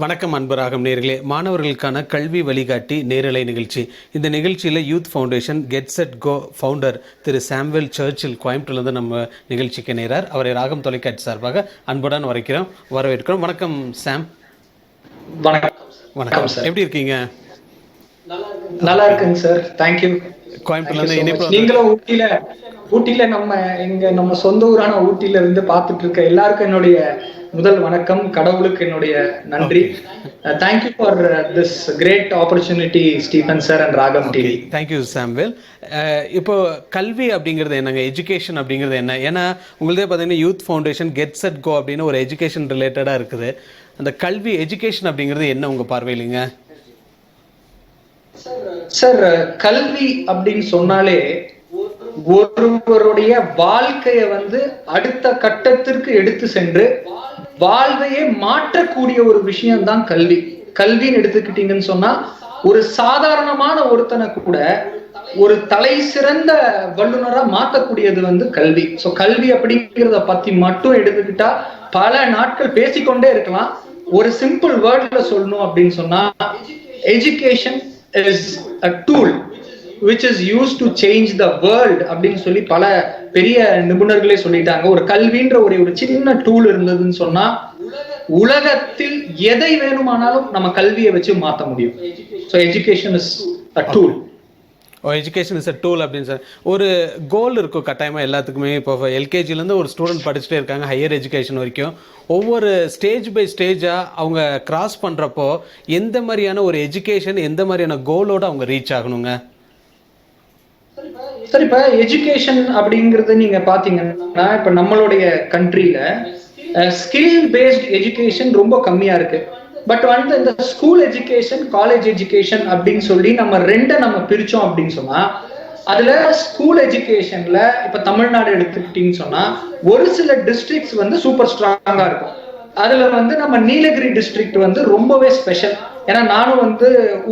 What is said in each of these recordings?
வணக்கம் அன்பராகும் நேர்களே. மாணவர்களுக்கான கல்வி வழிகாட்டி நேரலை நிகழ்ச்சி. இந்த நிகழ்ச்சியில் youth foundation get set go founder திரு சாம்வெல் சர்ச்சில் கோயம்புத்தூர்லேருந்து நம்ம நிகழ்ச்சிக்கு நேரார். அவரை ராகம் தொலைக்காட்சி சார்பாக அன்புடன் வரவேற்கிறோம். வணக்கம் சாம். வணக்கம் சார். எப்படி இருக்கீங்க? நல்லா இருக்குங்க சார். தேங்க்யூ. கோயம்புத்தூர்லேருந்து இணைப்பு. நீங்களும் ஊட்டியில நம்ம சொந்த ஊரான ஊட்டியில இருந்து பார்த்துட்டு இருக்க எல்லாருக்கும் என்னுடைய முதல் வணக்கம். கடவுளுக்கு என்னுடைய நன்றி. Thank you for this great opportunity Stephen sir and Ragam TV. Thank you Samuel. இப்போ கல்வி அப்படிங்கிறது என்னங்க, எஜுகேஷன் அப்படிங்கிறது என்ன? ஏன்னா உங்களதே பார்த்தீங்கன்னா youth foundation get set go அப்படின்னு ஒரு எஜுகேஷன் ரிலேட்டடாக இருக்குது. அந்த கல்வி எஜுகேஷன் அப்படிங்கிறது என்ன உங்கள் பார்வையிலுங்க? சார், கல்வி அப்படின்னு சொன்னாலே ஒருவருடைய வாழ்க்கைய அடுத்த கட்டத்திற்கு எடுத்து சென்று வாழ்வையே மாற்றக்கூடிய ஒரு விஷயம் தான் கல்வி. கல்வின்னு எடுத்துக்கிட்டீங்கன்னு சொன்னா ஒரு சாதாரணமான ஒருத்தனை கூட ஒரு தலை சிறந்த வல்லுநரா மாற்றக்கூடியது கல்வி. சோ கல்வி அப்படிங்கிறத பத்தி மட்டும் எடுத்துக்கிட்டா பல நாட்கள் பேசிக்கொண்டே இருக்கலாம். ஒரு சிம்பிள் வேர்ட்ல சொல்லணும் அப்படின்னு சொன்னா education is a tool which is used to change the world அப்படின்னு சொல்லி பல பெரிய நிபுணர்களே சொல்லிட்டாங்க. ஒரு கல்வின்ற ஒரு சின்ன டூல் இருந்ததுன்னு சொன்னா உலகத்தில் எதை வேணுமானாலும் நம்ம கல்வியை வச்சு மாற்ற முடியும். So education is a tool. Education is a tool அப்படின்னு சார் ஒரு கோல் இருக்கும் கட்டாயமாக எல்லாத்துக்குமே. இப்போ எல்கேஜிலேருந்து ஒரு ஸ்டூடெண்ட் படிச்சுட்டே இருக்காங்க ஹையர் எஜுகேஷன் வரைக்கும். ஒவ்வொரு ஸ்டேஜ் பை ஸ்டேஜாக அவங்க கிராஸ் பண்ணுறப்போ எந்த மாதிரியான ஒரு எஜுகேஷன், எந்த மாதிரியான கோலோடு அவங்க ரீச் ஆகணுங்க? சார், இப்ப எஜுகேஷன் அப்படிங்கறது நீங்க பாத்தீங்கன்னா இப்ப நம்மளுடைய கண்ட்ரில ஸ்கில் பேஸ்ட் எஜுகேஷன் ரொம்ப கம்மியா இருக்கு. பட் இந்த ஸ்கூல் எஜுகேஷன், காலேஜ் எஜுகேஷன் அப்படின்னு சொல்லி நம்ம பிரிச்சோம் அப்படின்னு சொன்னா அதுல ஸ்கூல் எஜுகேஷன்ல இப்ப தமிழ்நாடு எடுத்துக்கிட்டீங்கன்னு சொன்னா ஒரு சில டிஸ்ட்ரிக்ட்ஸ் சூப்பர் ஸ்ட்ராங்கா இருக்கும். அதுல நம்ம நீலகிரி டிஸ்ட்ரிக்ட் ரொம்பவே ஸ்பெஷல். ஏன்னா நானும்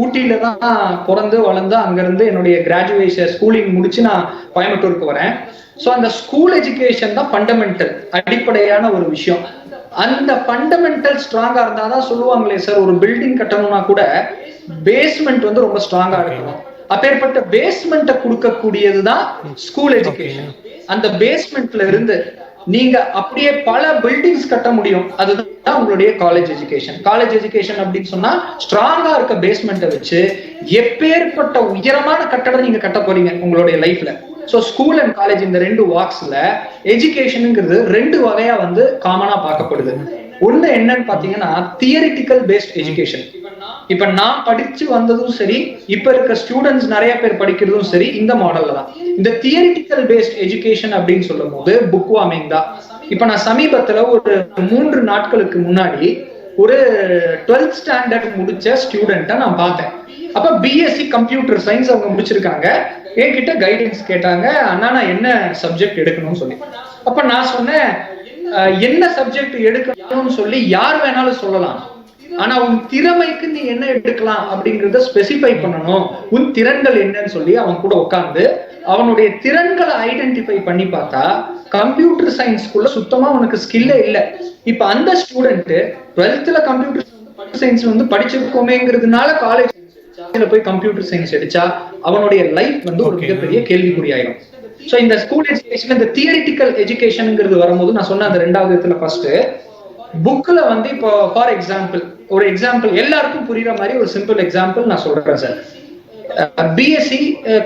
ஊட்டியில தான் பிறந்து வளர்ந்து அங்கிருந்து என்னுடைய கிராஜுவேஷன் ஸ்கூலிங் முடிச்சு நான் கோயம்புத்தூருக்கு வரேன். ஸோ அந்த ஸ்கூல் எஜுகேஷன் தான் ஃபண்டமெண்டல், அடிப்படையான ஒரு விஷயம். அந்த ஃபண்டமெண்டல் ஸ்ட்ராங்கா இருந்தாதான் சொல்லுவாங்களே சார், ஒரு பில்டிங் கட்டணும்னா கூட பேஸ்மெண்ட் ரொம்ப ஸ்ட்ராங்கா இருக்கணும். அப்பேற்பட்ட பேஸ்மெண்ட்டை கொடுக்கக்கூடியதுதான் ஸ்கூல் எஜுகேஷன். அந்த பேஸ்மெண்ட்ல இருந்து நீங்க அப்படியே பல பில்டிங்ஸ் கட்ட முடியும். அதுதான் உங்களுடைய காலேஜ் எஜுகேஷன். காலேஜ் எஜுகேஷன் அப்படின்னு சொன்னா ஸ்ட்ராங்கா இருக்க பேஸ்மெண்ட்டை வச்சு எப்பேற்பட்ட உயரமான கட்டடம் நீங்க கட்ட போறீங்க உங்களுடைய லைஃப்ல. சோ ஸ்கூல் அண்ட் காலேஜ் இந்த ரெண்டு வாக்ஸ்ல எஜுகேஷனுங்கிறது ரெண்டு வகையா காமனா பார்க்கப்படுது. ஒண்ணு என்னன்னு பாத்தீங்கன்னா தியரிட்டிக்கல் பேஸ்ட் எஜுகேஷன். இப்ப நான் படிச்சு வந்ததும் சரி, இப்ப இருக்க ஸ்டூடெண்ட்ஸ் நிறைய பேர் படிக்கிறதும் சரி இந்த மாடல்ல தான். இந்த தியரிட்டிக்கல் பேஸ்ட் எஜுகேஷன் அப்படின்னு சொல்லும் போது புக் வார்மிங் தான். இப்ப நான் சமீபத்துல ஒரு 3 நாட்களுக்கு முன்னாடி ஒரு 12th ஸ்டாண்டர்ட் முடிச்ச ஸ்டூடெண்ட்டை நான் பார்த்தேன். அப்ப பிஎஸ்சி கம்ப்யூட்டர் சயின்ஸ் அவங்க முடிச்சிருக்காங்க. என்கிட்ட கைடன்ஸ் கேட்டாங்க, அண்ணா நான் என்ன சப்ஜெக்ட் எடுக்கணும்னு சொல்லி. அப்ப நான் சொன்னேன், என்ன சப்ஜெக்ட் எடுக்கணும்னு சொல்லி யார் வேணாலும் சொல்லலாம், ஆனா உன் திறமைக்கு நீ என்ன எடுக்கலாம் அப்படிங்கறத ஸ்பெசிஃபை பண்ணணும். உன் திறன்கள் என்னன்னு சொல்லி அவன் கூட உட்கார்ந்து அவனுடைய திறன்களை ஐடென்டிஃபை பண்ணி பார்த்தா கம்ப்யூட்டர் சயின்ஸ்குள்ள சுத்தமா உனக்கு ஸ்கில்லே இல்லை. இப்ப அந்த ஸ்டூடெண்ட் 12th கம்ப்யூட்டர் சயின்ஸ் படிச்சிருக்கோமேங்கிறதுனால காலேஜ் போய் கம்ப்யூட்டர் சயின்ஸ் எடுத்தா அவனுடைய லைஃப் ஒரு மிகப்பெரிய கேள்விக்குறியாயிரும். சோ இந்த ஸ்கூல் எஜுகேஷன், இந்த தியரிட்டிக்கல் எஜுகேஷன்ங்கிறது வரும்போது நான் சொன்ன அந்த ரெண்டாவது இடத்துல ஃபர்ஸ்ட் புக்ல இப்போ ஃபார் எக்ஸாம்பிள் ஒரு எக்ஸாம்பிள் எல்லாருக்கும் புரியுற மாதிரி ஒரு சிம்பிள் எக்ஸாம்பிள் நான் சொல்றேன் சார். பிஎஸ்சி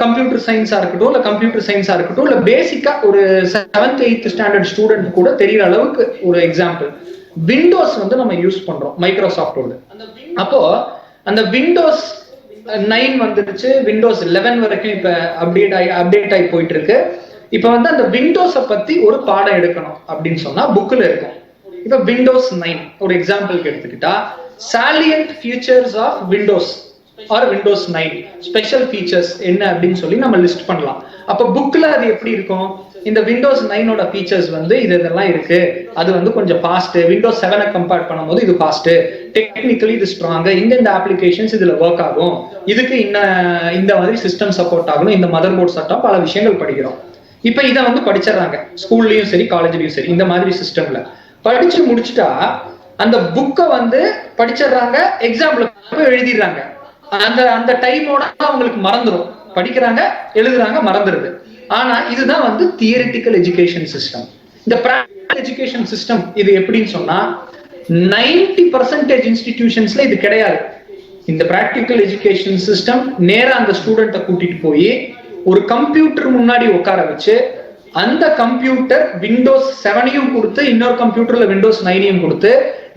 கம்ப்யூட்டர் சயின்ஸா இருக்கட்டும், இல்ல கம்ப்யூட்டர் சயின்ஸா இருக்கட்டும், இல்ல பேசிக்கா ஒரு 7th 8th ஸ்டாண்டர்ட் ஸ்டூடெண்ட் கூட தெரியற அளவுக்கு ஒரு எக்ஸாம்பிள். விண்டோஸ் நம்ம யூஸ் பண்றோம் மைக்ரோசாஃப்டோட. அப்போ அந்த விண்டோஸ் 9 வந்துருச்சு, விண்டோஸ் 11 வரைக்கும் இப்ப அப்டேட் ஆகி போயிட்டு இருக்கு. இப்ப அந்த விண்டோஸை பத்தி ஒரு பாடம் எடுக்கணும் அப்படின்னு சொன்னா புக்ல இருக்கும். இப்ப விண்டோஸ் 9 ஒரு எக்ஸாம்பிளுக்கு எடுத்துக்கிட்டா salient features of windows or windows 9 special features என்ன அப்படின்னு சொல்லி நம்ம லிஸ்ட் பண்ணலாம். அப்ப புக்ல அது எப்படி இருக்கும், இந்த விண்டோஸ் 9ஓட ஃபீச்சர்ஸ் இதெல்லாம் இருக்கு, அது கொஞ்சம் ஃபாஸ்ட், விண்டோஸ் 7 கம்பேர் பண்ணும்போது இது ஃபாஸ்ட், டெக்னிக்கலி இது ஸ்ட்ராங், இந்த அப்ளிகேஷன்ஸ் இதுல ஒர்க் ஆகும், இதுக்கு இந்த மாதிரி சிஸ்டம் சப்போர்ட் ஆகணும், இந்த மதர் போர்ட் சட்டம், பல விஷயங்கள் படிக்கிறோம். இப்ப இதை படிச்சிடறாங்க ஸ்கூல்லயும் சரி காலேஜ்லயும் சரி. இந்த மாதிரி சிஸ்டம்ல படிச்சு முடிச்சுட்டா அந்த புக்கை வந்து படிச்சிடுறாங்க, எக்ஸாம்ல போய் எழுதிடுறாங்க. அந்த அந்த டைமோட அவங்களுக்கு மறந்துடும், படிக்கிறாங்க எழுதுறாங்க மறந்துடுது. ஆனா இதுதான் வந்து தியரிட்டிக்கல் எஜுகேஷன் சிஸ்டம். இந்த பிராக்டிகல் எஜுகேஷன் சிஸ்டம் இது எப்படின்னு சொன்னா 90% இன்ஸ்டிடியூஷன்ஸ்ல இது கிடையாது. இந்த பிராக்டிகல் எஜுகேஷன் சிஸ்டம் நேரா அந்த ஸ்டூடெண்ட்டை கூட்டிட்டு போய் ஒரு கம்ப்யூட்டர் முன்னாடி உட்கார வச்சு அந்த கம்ப்யூட்டர் விண்டோஸ் 7 கொடுத்து இன்னொரு கம்ப்யூட்டர்ல விண்டோஸ் 9 கொடுத்து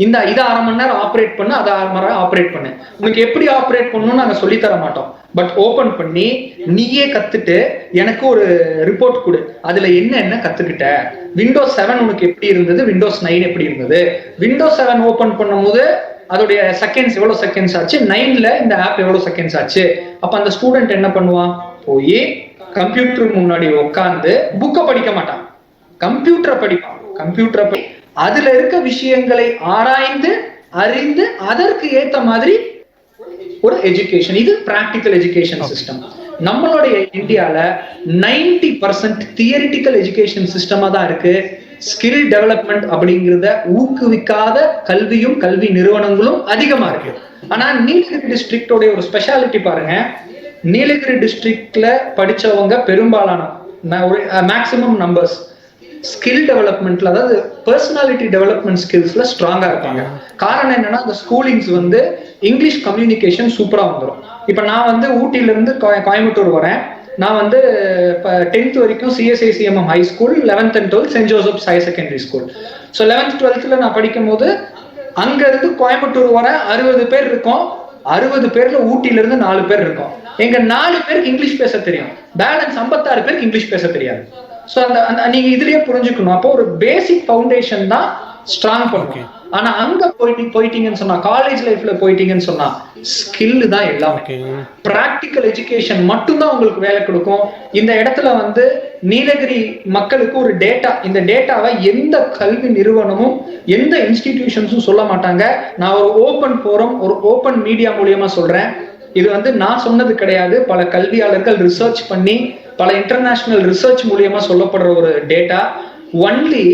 இந்த இதை 1/2 மணி நேரம் ஆப்ரேட் பண்ணு, அதை 1/2 மணி நேரம் ஆப்ரேட் பண்ணு, உனக்கு எப்படி ஆப்ரேட் பண்ணணும்னு நாங்க சொல்லி தர மாட்டோம், பட் ஓபன் பண்ணி நீயே கத்துட்டு எனக்கு ஒரு ரிப்போர்ட் கொடு, அதுல என்ன கத்துக்கிட்ட, விண்டோஸ் 7 உனக்கு எப்படி இருந்தது, விண்டோஸ் 9 எப்படி இருந்தது, விண்டோஸ் 7 ஓபன் பண்ணும்போது அதோடைய செகண்ட்ஸ் எவ்வளவு செகண்ட்ஸ் ஆச்சு, 9ல இந்த ஆப் எவ்வளவு செகண்ட்ஸ் ஆச்சு. அப்ப அந்த ஸ்டூடெண்ட் என்ன பண்ணுவான், போய் கம்ப்யூட்டர் முன்னாடி உட்கார்ந்து புக்கை படிக்க மாட்டான், கம்ப்யூட்டரை படிப்பான். கம்ப்யூட்டரை அதுல இருக்க விஷயங்களை ஆராய்ந்து அறிந்து அதற்கு ஏத்த மாதிரி ஒரு எஜுகேஷன். இது பிராக்டிக்கல் எஜுகேஷன் சிஸ்டம். நம்மளுடைய இந்தியால 90% தியரிட்டிக்கல் எஜுகேஷன் சிஸ்டமா தான் இருக்கு. ஸ்கில் டெவலப்மெண்ட் அப்படிங்கிறத ஊக்குவிக்காத கல்வியும் கல்வி நிறுவனங்களும் அதிகமா இருக்கு. ஆனா நீலகிரி டிஸ்ட்ரிக்டோட ஒரு ஸ்பெஷாலிட்டி பாருங்க, நீலகிரி டிஸ்ட்ரிக்ட்ல படிச்சவங்க பெரும்பாலான ஒரு மேக்சிமம் நம்பர்ஸ் ஸ்கில் டெவலப்மெண்ட்ல, அதாவது பர்சனாலிட்டி டெவலப்மெண்ட் ஸ்கில்ஸ்ல ஸ்ட்ராங்கா இருப்பாங்க. காரணம் என்னன்னா அந்த ஸ்கூலிங்ஸ் வந்து இங்கிலீஷ் கம்யூனிகேஷன் சூப்பரா வந்துடும். இப்ப நான் வந்து ஊட்டில இருந்து கோயம்புத்தூர் வரேன், நான் வந்து 10th வரைக்கும் CSICMM high school, 11th and 12th saint Joseph's higher secondary school. So 11th 12th நான் படிக்கும் போது அங்க இருந்து கோயம்புத்தூர் வர 60 பேர் இருக்கோம், 60 பேர்ல ஊட்டில இருந்து 4 பேர் இருக்கோம். எங்க 4 பேருக்கு இங்கிலீஷ் பேச தெரியும், பேலன்ஸ் 56 பேருக்கு இங்கிலீஷ் பேச தெரியாது. ஸோ அந்த நீங்க இதுலயே புரிஞ்சுக்கணும். அப்போ ஒரு பேசிக் ஃபவுண்டேஷன் தான் ஸ்ட்ராங் பண்ணும். ஆனா அங்க போயிட்டீங்கன்னு சொன்னா, காலேஜ் லைஃப்ல போயிட்டீங்கன்னு சொன்னா ஸ்கில் தான் எல்லாமே. பிராக்டிக்கல் எஜுகேஷன் மட்டும்தான் உங்களுக்கு வேலை கொடுக்கும். இந்த இடத்துல வந்து நீலகிரி மக்களுக்கு ஒரு டேட்டா, இந்த டேட்டாவை எந்த கல்வி நிறுவனமும் எந்த இன்ஸ்டிடியூஷன்ஸும் சொல்ல மாட்டாங்க. நான் ஒரு ஓபன் ஃபோரம், ஒரு ஓபன் மீடியா மூலியமா சொல்றேன். இது வந்து நான் சொன்னது கிடையாது, பல கல்வியாளர்கள் ரிசர்ச் பண்ணி பல இன்டர்நேஷனல் ரிசர்ச் மூலியமா சொல்லப்படுற ஒரு data. Only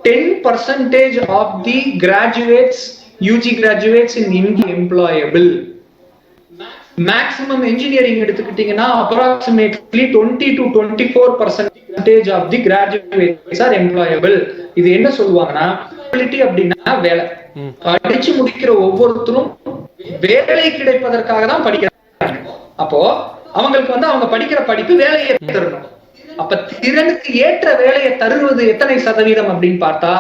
10% of the graduates, UG graduates in India employable. Maximum engineering எடுத்துக்கிட்டீங்கன்னா approximately 20 to 24% of the graduates are employable. இது என்ன சொல்லுவாங்கன்னா அப்படின்னா வேலை. படிச்சு முடிக்கிற ஒவ்வொருத்தரும் வேலை கிடைப்பதற்காக தான் படிக்கிறாங்க. அப்போ அவங்களுக்கு வந்து அவங்க படிக்கிற படிப்பு வேலையை தரணும். அப்ப திறனுக்கு ஏற்ற வேலையை தருவது எத்தனை சதவீதம் அப்படின்னு பார்த்தா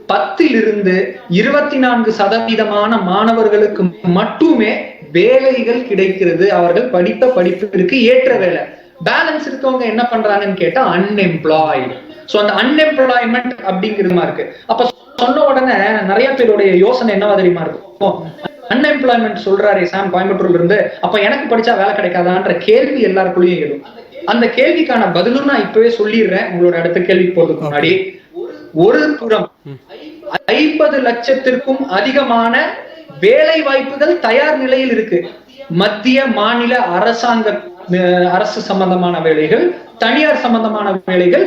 10லிருந்து 24% மாணவர்களுக்கு மட்டுமே வேலைகள் கிடைக்கிறது. அவர்கள் படித்த படிப்பிற்கு ஏற்ற வேலை. பேலன்ஸ் இருக்கவங்க என்ன பண்றாங்கன்னு கேட்டா அன்எம்ப்ளாய்டு. சோ அந்த அன்எம்ப்ளாய்மெண்ட் அப்படிங்கிறது இருக்கு. அப்ப சொன்ன உடனே நிறைய பேருடைய யோசனை என்னவா தெரியுமா இருக்கும், அன்எம்ப்ளாய்மெண்ட் சொல்றாரு சாம் கோயம்புத்தூர்ல இருந்து, அப்ப எனக்கு படிச்சா வேலை கிடைக்காதான்ற கேள்வி எல்லாருக்குள்ளயும் எழும். அந்த கேள்விக்கான பதிலும் நான் இப்பவே சொல்லிடுறேன். உங்களோட அடுத்த கேள்விக்கு போறதுக்கு முன்னாடி, ஒரு புறம் 50 லட்சத்திற்கும் அதிகமான வேலை வாய்ப்புகள் தயார் நிலையில் இருக்கு. மத்திய மாநில அரசு சம்பந்தமான வேலைகள், தனியார் சம்பந்தமான வேலைகள்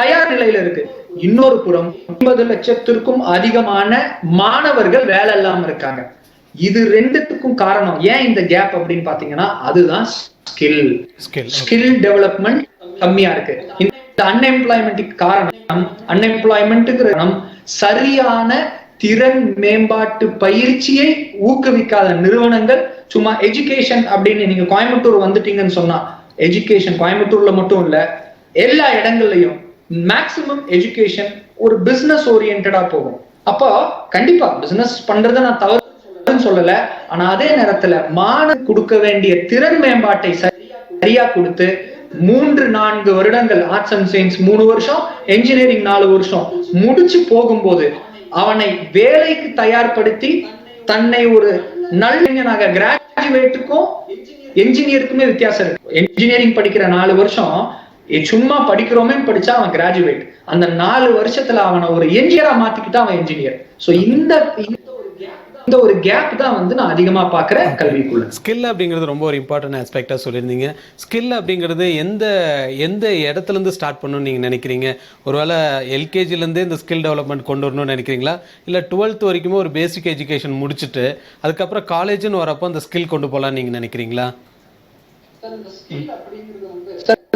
தயார் நிலையில இருக்கு. இன்னொரு புறம் 50 லட்சத்திற்கும் அதிகமான மாணவர்கள் வேலை இல்லாம இருக்காங்க. இது ரெண்டுத்துக்கும் காரணம் ஏன் இந்த கேப் அப்படின்னு பாத்தீங்கன்னா அதுதான் ஸ்கில் டெவலப்மெண்ட் கம்மியா இருக்கு. இந்த அன்எம்ப்ளாய்மெண்ட்டுக்கு காரணம், அன்எம்ப்ளாய்மெண்ட்டுங்கிற சரியான திறன் மேம்பாட்டு பயிற்சியை ஊக்குவிக்காத நிறுவனங்கள். சும்மா எஜுகேஷன் அப்படின்னு நீங்க கோயம்புத்தூர் வந்துட்டீங்கன்னு சொன்னா, எஜுகேஷன் கோயம்புத்தூர்ல மட்டும் இல்ல எல்லா இடங்கள்லயும் மேக்சிமம் எஜுகேஷன் ஒரு பிசினஸ் ஓரியன்டா போகும். அப்போ கண்டிப்பா பிசினஸ் பண்றதை நான் தவறு சொல்லல, ஆனா அதே நேரத்துல மாணவர் கொடுக்க வேண்டிய திறன் மேம்பாட்டை சரியா கொடுத்து 3-4 வருடங்கள் ஆர்ட்ஸ் அண்ட் சயின்ஸ் 3 வருஷம், என்ஜினியரிங் 4 வருஷம் முடிச்சு போகும்போது அவனை வேலைக்கு தயார்படுத்தி தன்னை ஒரு நல்ல கிராஜுவேட்டுக்கும் என்ஜினியருக்குமே வித்தியாசம் இருக்கு. என்ஜினியரிங் படிக்கிற 4 வருஷம் சும்மா படிக்கிறோமே படிச்சா அவன் கிராஜுவேட். அந்த 4 வருஷத்துல அவனை ஒரு என்ஜினியரா மாத்திக்கிட்டா அவன் என்ஜினியர். சோ இந்த இந்த ஒரு கேப் தான் வந்து நான் அதிகமா பார்க்குறேன் கல்விக்குள்ள. ஸ்கில் அப்படிங்கிறது ரொம்ப ஒரு இம்பார்ட்டன்ட் ஆஸ்பெக்டாக சொல்லியிருந்தீங்க. ஸ்கில் அப்படிங்கிறது எந்த எந்த இடத்துலேருந்து ஸ்டார்ட் பண்ணணும்னு நீங்கள் நினைக்கிறீங்க? ஒருவேளை எல்கேஜிலேருந்தே இந்த ஸ்கில் டெவலப்மெண்ட் கொண்டு வரணும்னு நினைக்கிறீங்களா, இல்லை 12th வரைக்குமே ஒரு பேசிக் எஜுகேஷன் முடிச்சுட்டு அதுக்கப்புறம் காலேஜ்னு வரப்போ அந்த ஸ்கில் கொண்டு போகலான்னு நீங்கள் நினைக்கிறீங்களா?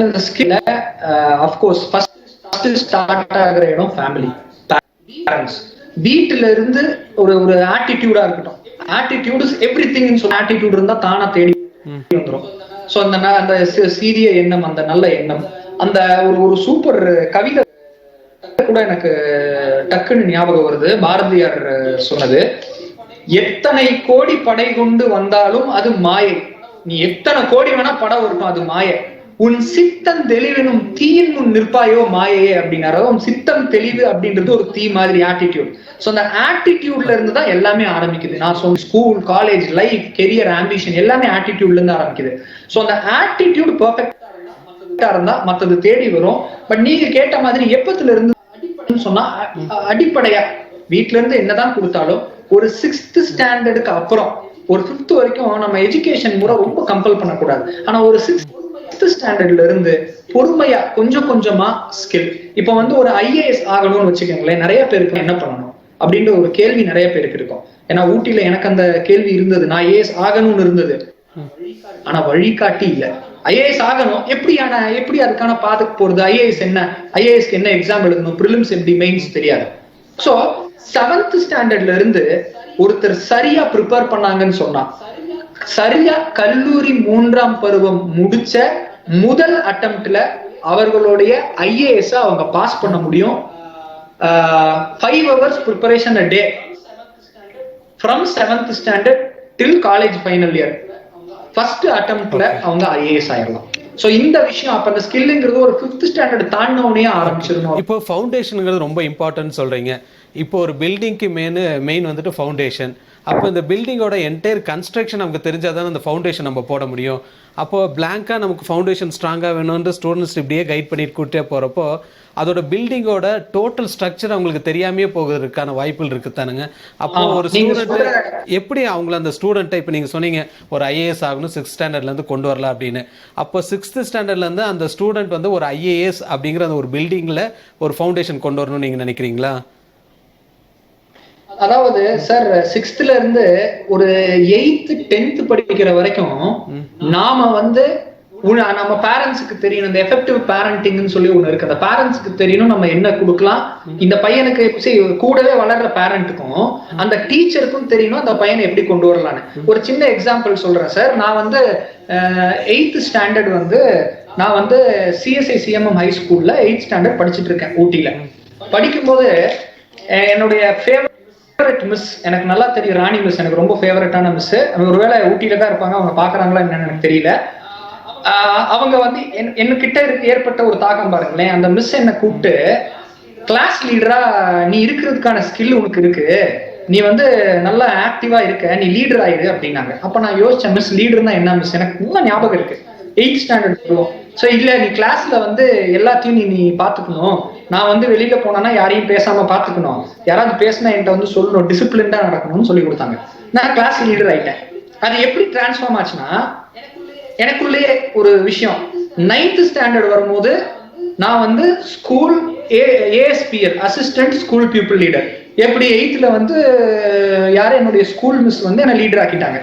இந்த ஸ்கில்ல ஆஃப்கோர்ஸ் ஃபர்ஸ்ட் ஸ்டார்ட் ஆகிற இடம் ஃபேமிலி, பேரண்ட்ஸ். வீட்டுல இருந்து ஒரு ஒரு ஆட்டிடியூடா இருக்கட்டும். Attitude is everything. சொல்ல ஆட்டிடியூட் இருந்தா தானா தேடி வந்துரும். சோ அந்த சீரிய எண்ணம், அந்த நல்ல எண்ணம், அந்த ஒரு சூப்பர் கவிதை கூட எனக்கு டக்குன்னு ஞாபகம் வருது. பாரதியார் சொன்னது, எத்தனை கோடி படை கொண்டு வந்தாலும் அது மாயை. நீ எத்தனை கோடி வேணா படம் வரட்டும், அது மாயை. உன் சித்தம் தெளிவெனும் தீயின் முன் நிற்பாயோ மாயையே அப்படின்னாரு. உன் சித்தம் தெளிவு அப்படின்றது ஒரு தீ மாதிரி ஆட்டிடியூட். ஸோ அந்த ஆட்டிடியூட்ல இருந்து தான் எல்லாமே ஆரம்பிக்குது. நான் சொன்ன school, college, life, career, ambition எல்லாமே ஆட்டிடியூட்ல இருந்து ஆரம்பிக்குது. ஸோ அந்த ஆட்டிடியூட் பெர்ஃபெக்டா இருந்தா மற்றது தேடி வரும். பட் நீங்க கேட்ட மாதிரி எப்பத்துல இருந்து சொன்னா, அடிப்படையா வீட்டுல இருந்து என்னதான் கொடுத்தாலும் ஒரு 6th ஸ்டாண்டர்டுக்கு அப்புறம் ஒரு 5th வரைக்கும் நம்ம எஜுகேஷன் முறை ரொம்ப கம்பல் பண்ணக்கூடாது. ஆனா ஒரு 6th ஸ்டாண்டர்ட்ல இருந்து பொறுமையா கொஞ்சம் கொஞ்சமா ஸ்கில். இப்ப வந்து ஒரு IAS ஆகணும்னு வச்சுக்கோங்களேன், நிறைய பேருக்கு என்ன பண்ணணும் அப்படின்ற ஒரு கேள்வி நிறைய பேருக்கு இருக்கும். ஏன்னா ஊட்டியில எனக்கு அந்த கேள்வி இருந்தது. நான் IAS ஆகணும்னு இருந்தது, ஆனா வழிகாட்டி இல்ல. IAS ஆகணும், எப்படி அதுக்கான பாதுக்கு போறது, IAS என்ன, IASக்கு என்ன எக்ஸாம் எழுதணும், பிரிலிம்ஸ் எப்படி, மெயின்ஸ் தெரியாது. சோ 7th ஸ்டாண்டர்ட்ல இருந்து ஒருத்தர் சரியா ப்ரிப்பேர் பண்ணாங்கன்னு சொன்னா, சரியா கல்லூரி 3ஆம் பருவம் முடிச்ச முதல் அட்டெம்ப்ட்ல அவர்களுடைய IAS அவங்க பாஸ் பண்ண முடியும். 5 hours preparation a day from 7th standard till college final year. First அட்டெம்ப்ட்ல அவங்க IAS ஆயிடலாம். சோ இந்த விஷயம் அப்ப அந்த ஸ்கில்ங்கிறது ஒரு 5th ஸ்டாண்டர்ட் தாண்டினோடனே ஆரம்பிச்சிடணும். இப்போ ஃபவுண்டேஷனுங்கிறது ரொம்ப இம்பார்ட்டன்ட் சொல்றீங்க. இப்போ ஒரு பில்டிங்க்கு மெயின் வந்துட்டு ஃபவுண்டேஷன். அப்போ இந்த பில்டிங்கோட என்டையர் கன்ஸ்ட்ரக்ஷன் நமக்கு தெரிஞ்சாதான் அந்த ஃபவுண்டேஷன் நம்ம போட முடியும். அப்போ பிளாங்காக நமக்கு ஃபவுண்டேஷன் ஸ்ட்ராங்காக வேணும்னு ஸ்டூடெண்ட்ஸ் இப்படியே கைட் பண்ணிட்டு கூட்டே போகிறப்போ அதோட பில்டிங்கோட டோட்டல் ஸ்ட்ரக்சர் அவங்களுக்கு தெரியாமையே போகிறதுக்கான வாய்ப்புகள் இருக்குதானுங்க. அப்போ ஒரு ஸ்டூடெண்ட் எப்படி அவங்கள அந்த ஸ்டூடெண்ட்டை இப்போ நீங்கள் சொன்னீங்க ஒரு IAS ஆகணும் 6th ஸ்டாண்டர்ட்லேருந்து கொண்டு வரலாம் அப்படின்னு. அப்போ 6th ஸ்டாண்டர்ட்லேருந்து அந்த ஸ்டூடெண்ட் வந்து ஒரு IAS அப்படிங்கிற அந்த ஒரு பில்டிங்கில் ஒரு ஃபவுண்டேஷன் கொண்டு வரணும்னு நீங்கள் நினைக்கிறீங்களா? அதாவது சார் 6thல இருந்து ஒரு 8th 10th படிக்கிற வரைக்கும் நாம வந்து நம்ம பேரண்ட்ஸுக்கு தெரியணும். இந்த எஃபெக்டிவ் பேரண்டிங்னு சொல்லி ஒண்ணு இருக்கு. அந்த பேரண்ட்ஸுக்கு தெரியணும் நம்ம என்ன கொடுக்கலாம். இந்த பையனுக்கு கூடவே வளர்ற பேரண்ட்டுக்கும் அந்த டீச்சருக்கும் தெரியணும் அந்த பையனை எப்படி கொண்டு வரலான்னு. ஒரு சின்ன எக்ஸாம்பிள் சொல்றேன் சார். நான் வந்து 8th ஸ்டாண்டர்ட் வந்து நான் வந்து CSI CMM ஹை ஸ்கூல்ல 8th ஸ்டாண்டர்ட் படிச்சுட்டு இருக்கேன் ஊட்டியில. படிக்கும்போது என்னுடைய ஃபேவரட் மிஸ் எனக்கு நல்லா தெரியும், ராணி மிஸ் எனக்கு ரொம்ப ஃபேவரட்டான மிஸ். ஒருவேளை ஊட்டியில தான் இருப்பாங்க, அவங்க பாக்குறாங்களா என்னன்னு எனக்கு தெரியல. அவங்க வந்து என்கிட்ட ஏற்பட்ட ஒரு தாக்கம் பாருங்களேன். அந்த மிஸ் என்ன கூப்பிட்டு, கிளாஸ் லீடரா நீ இருக்கிறதுக்கான ஸ்கில் உனக்கு இருக்கு, நீ வந்து நல்லா ஆக்டிவா இருக்க, நீ லீடர் ஆயிடு அப்படின்னாங்க. அப்ப நான் யோசிச்சேன், மிஸ் லீடர்னா என்ன மிஸ், எனக்கு இன்னும் ஞாபகம் இருக்கு 8th ஸ்டாண்டர்ட் போவோம். ஸோ இல்ல நீ கிளாஸ்ல வந்து எல்லாத்தையும் நீ பாத்துக்கணும், நான் வந்து வெளியில போனா யாரையும் பேசாம பாத்துக்கணும், யாராவது பேசினா என்கிட்ட வந்து சொல்லணும், டிசிப்ளின்டா நடக்கணும்னு சொல்லி கொடுத்தாங்க. நான் கிளாஸ் லீடர் ஆயிட்டேன். அது எப்படி டிரான்ஸ்ஃபார்ம் ஆச்சுன்னா, எனக்குள்ளே ஒரு விஷயம் 9th ஸ்டாண்டர்ட் வரும்போது நான் வந்து school ASPL assistant school people leader. எப்படி 8th வந்து யாரும் என்னுடைய ஸ்கூல் மிஸ் வந்து என்ன லீடர் ஆக்கிட்டாங்க.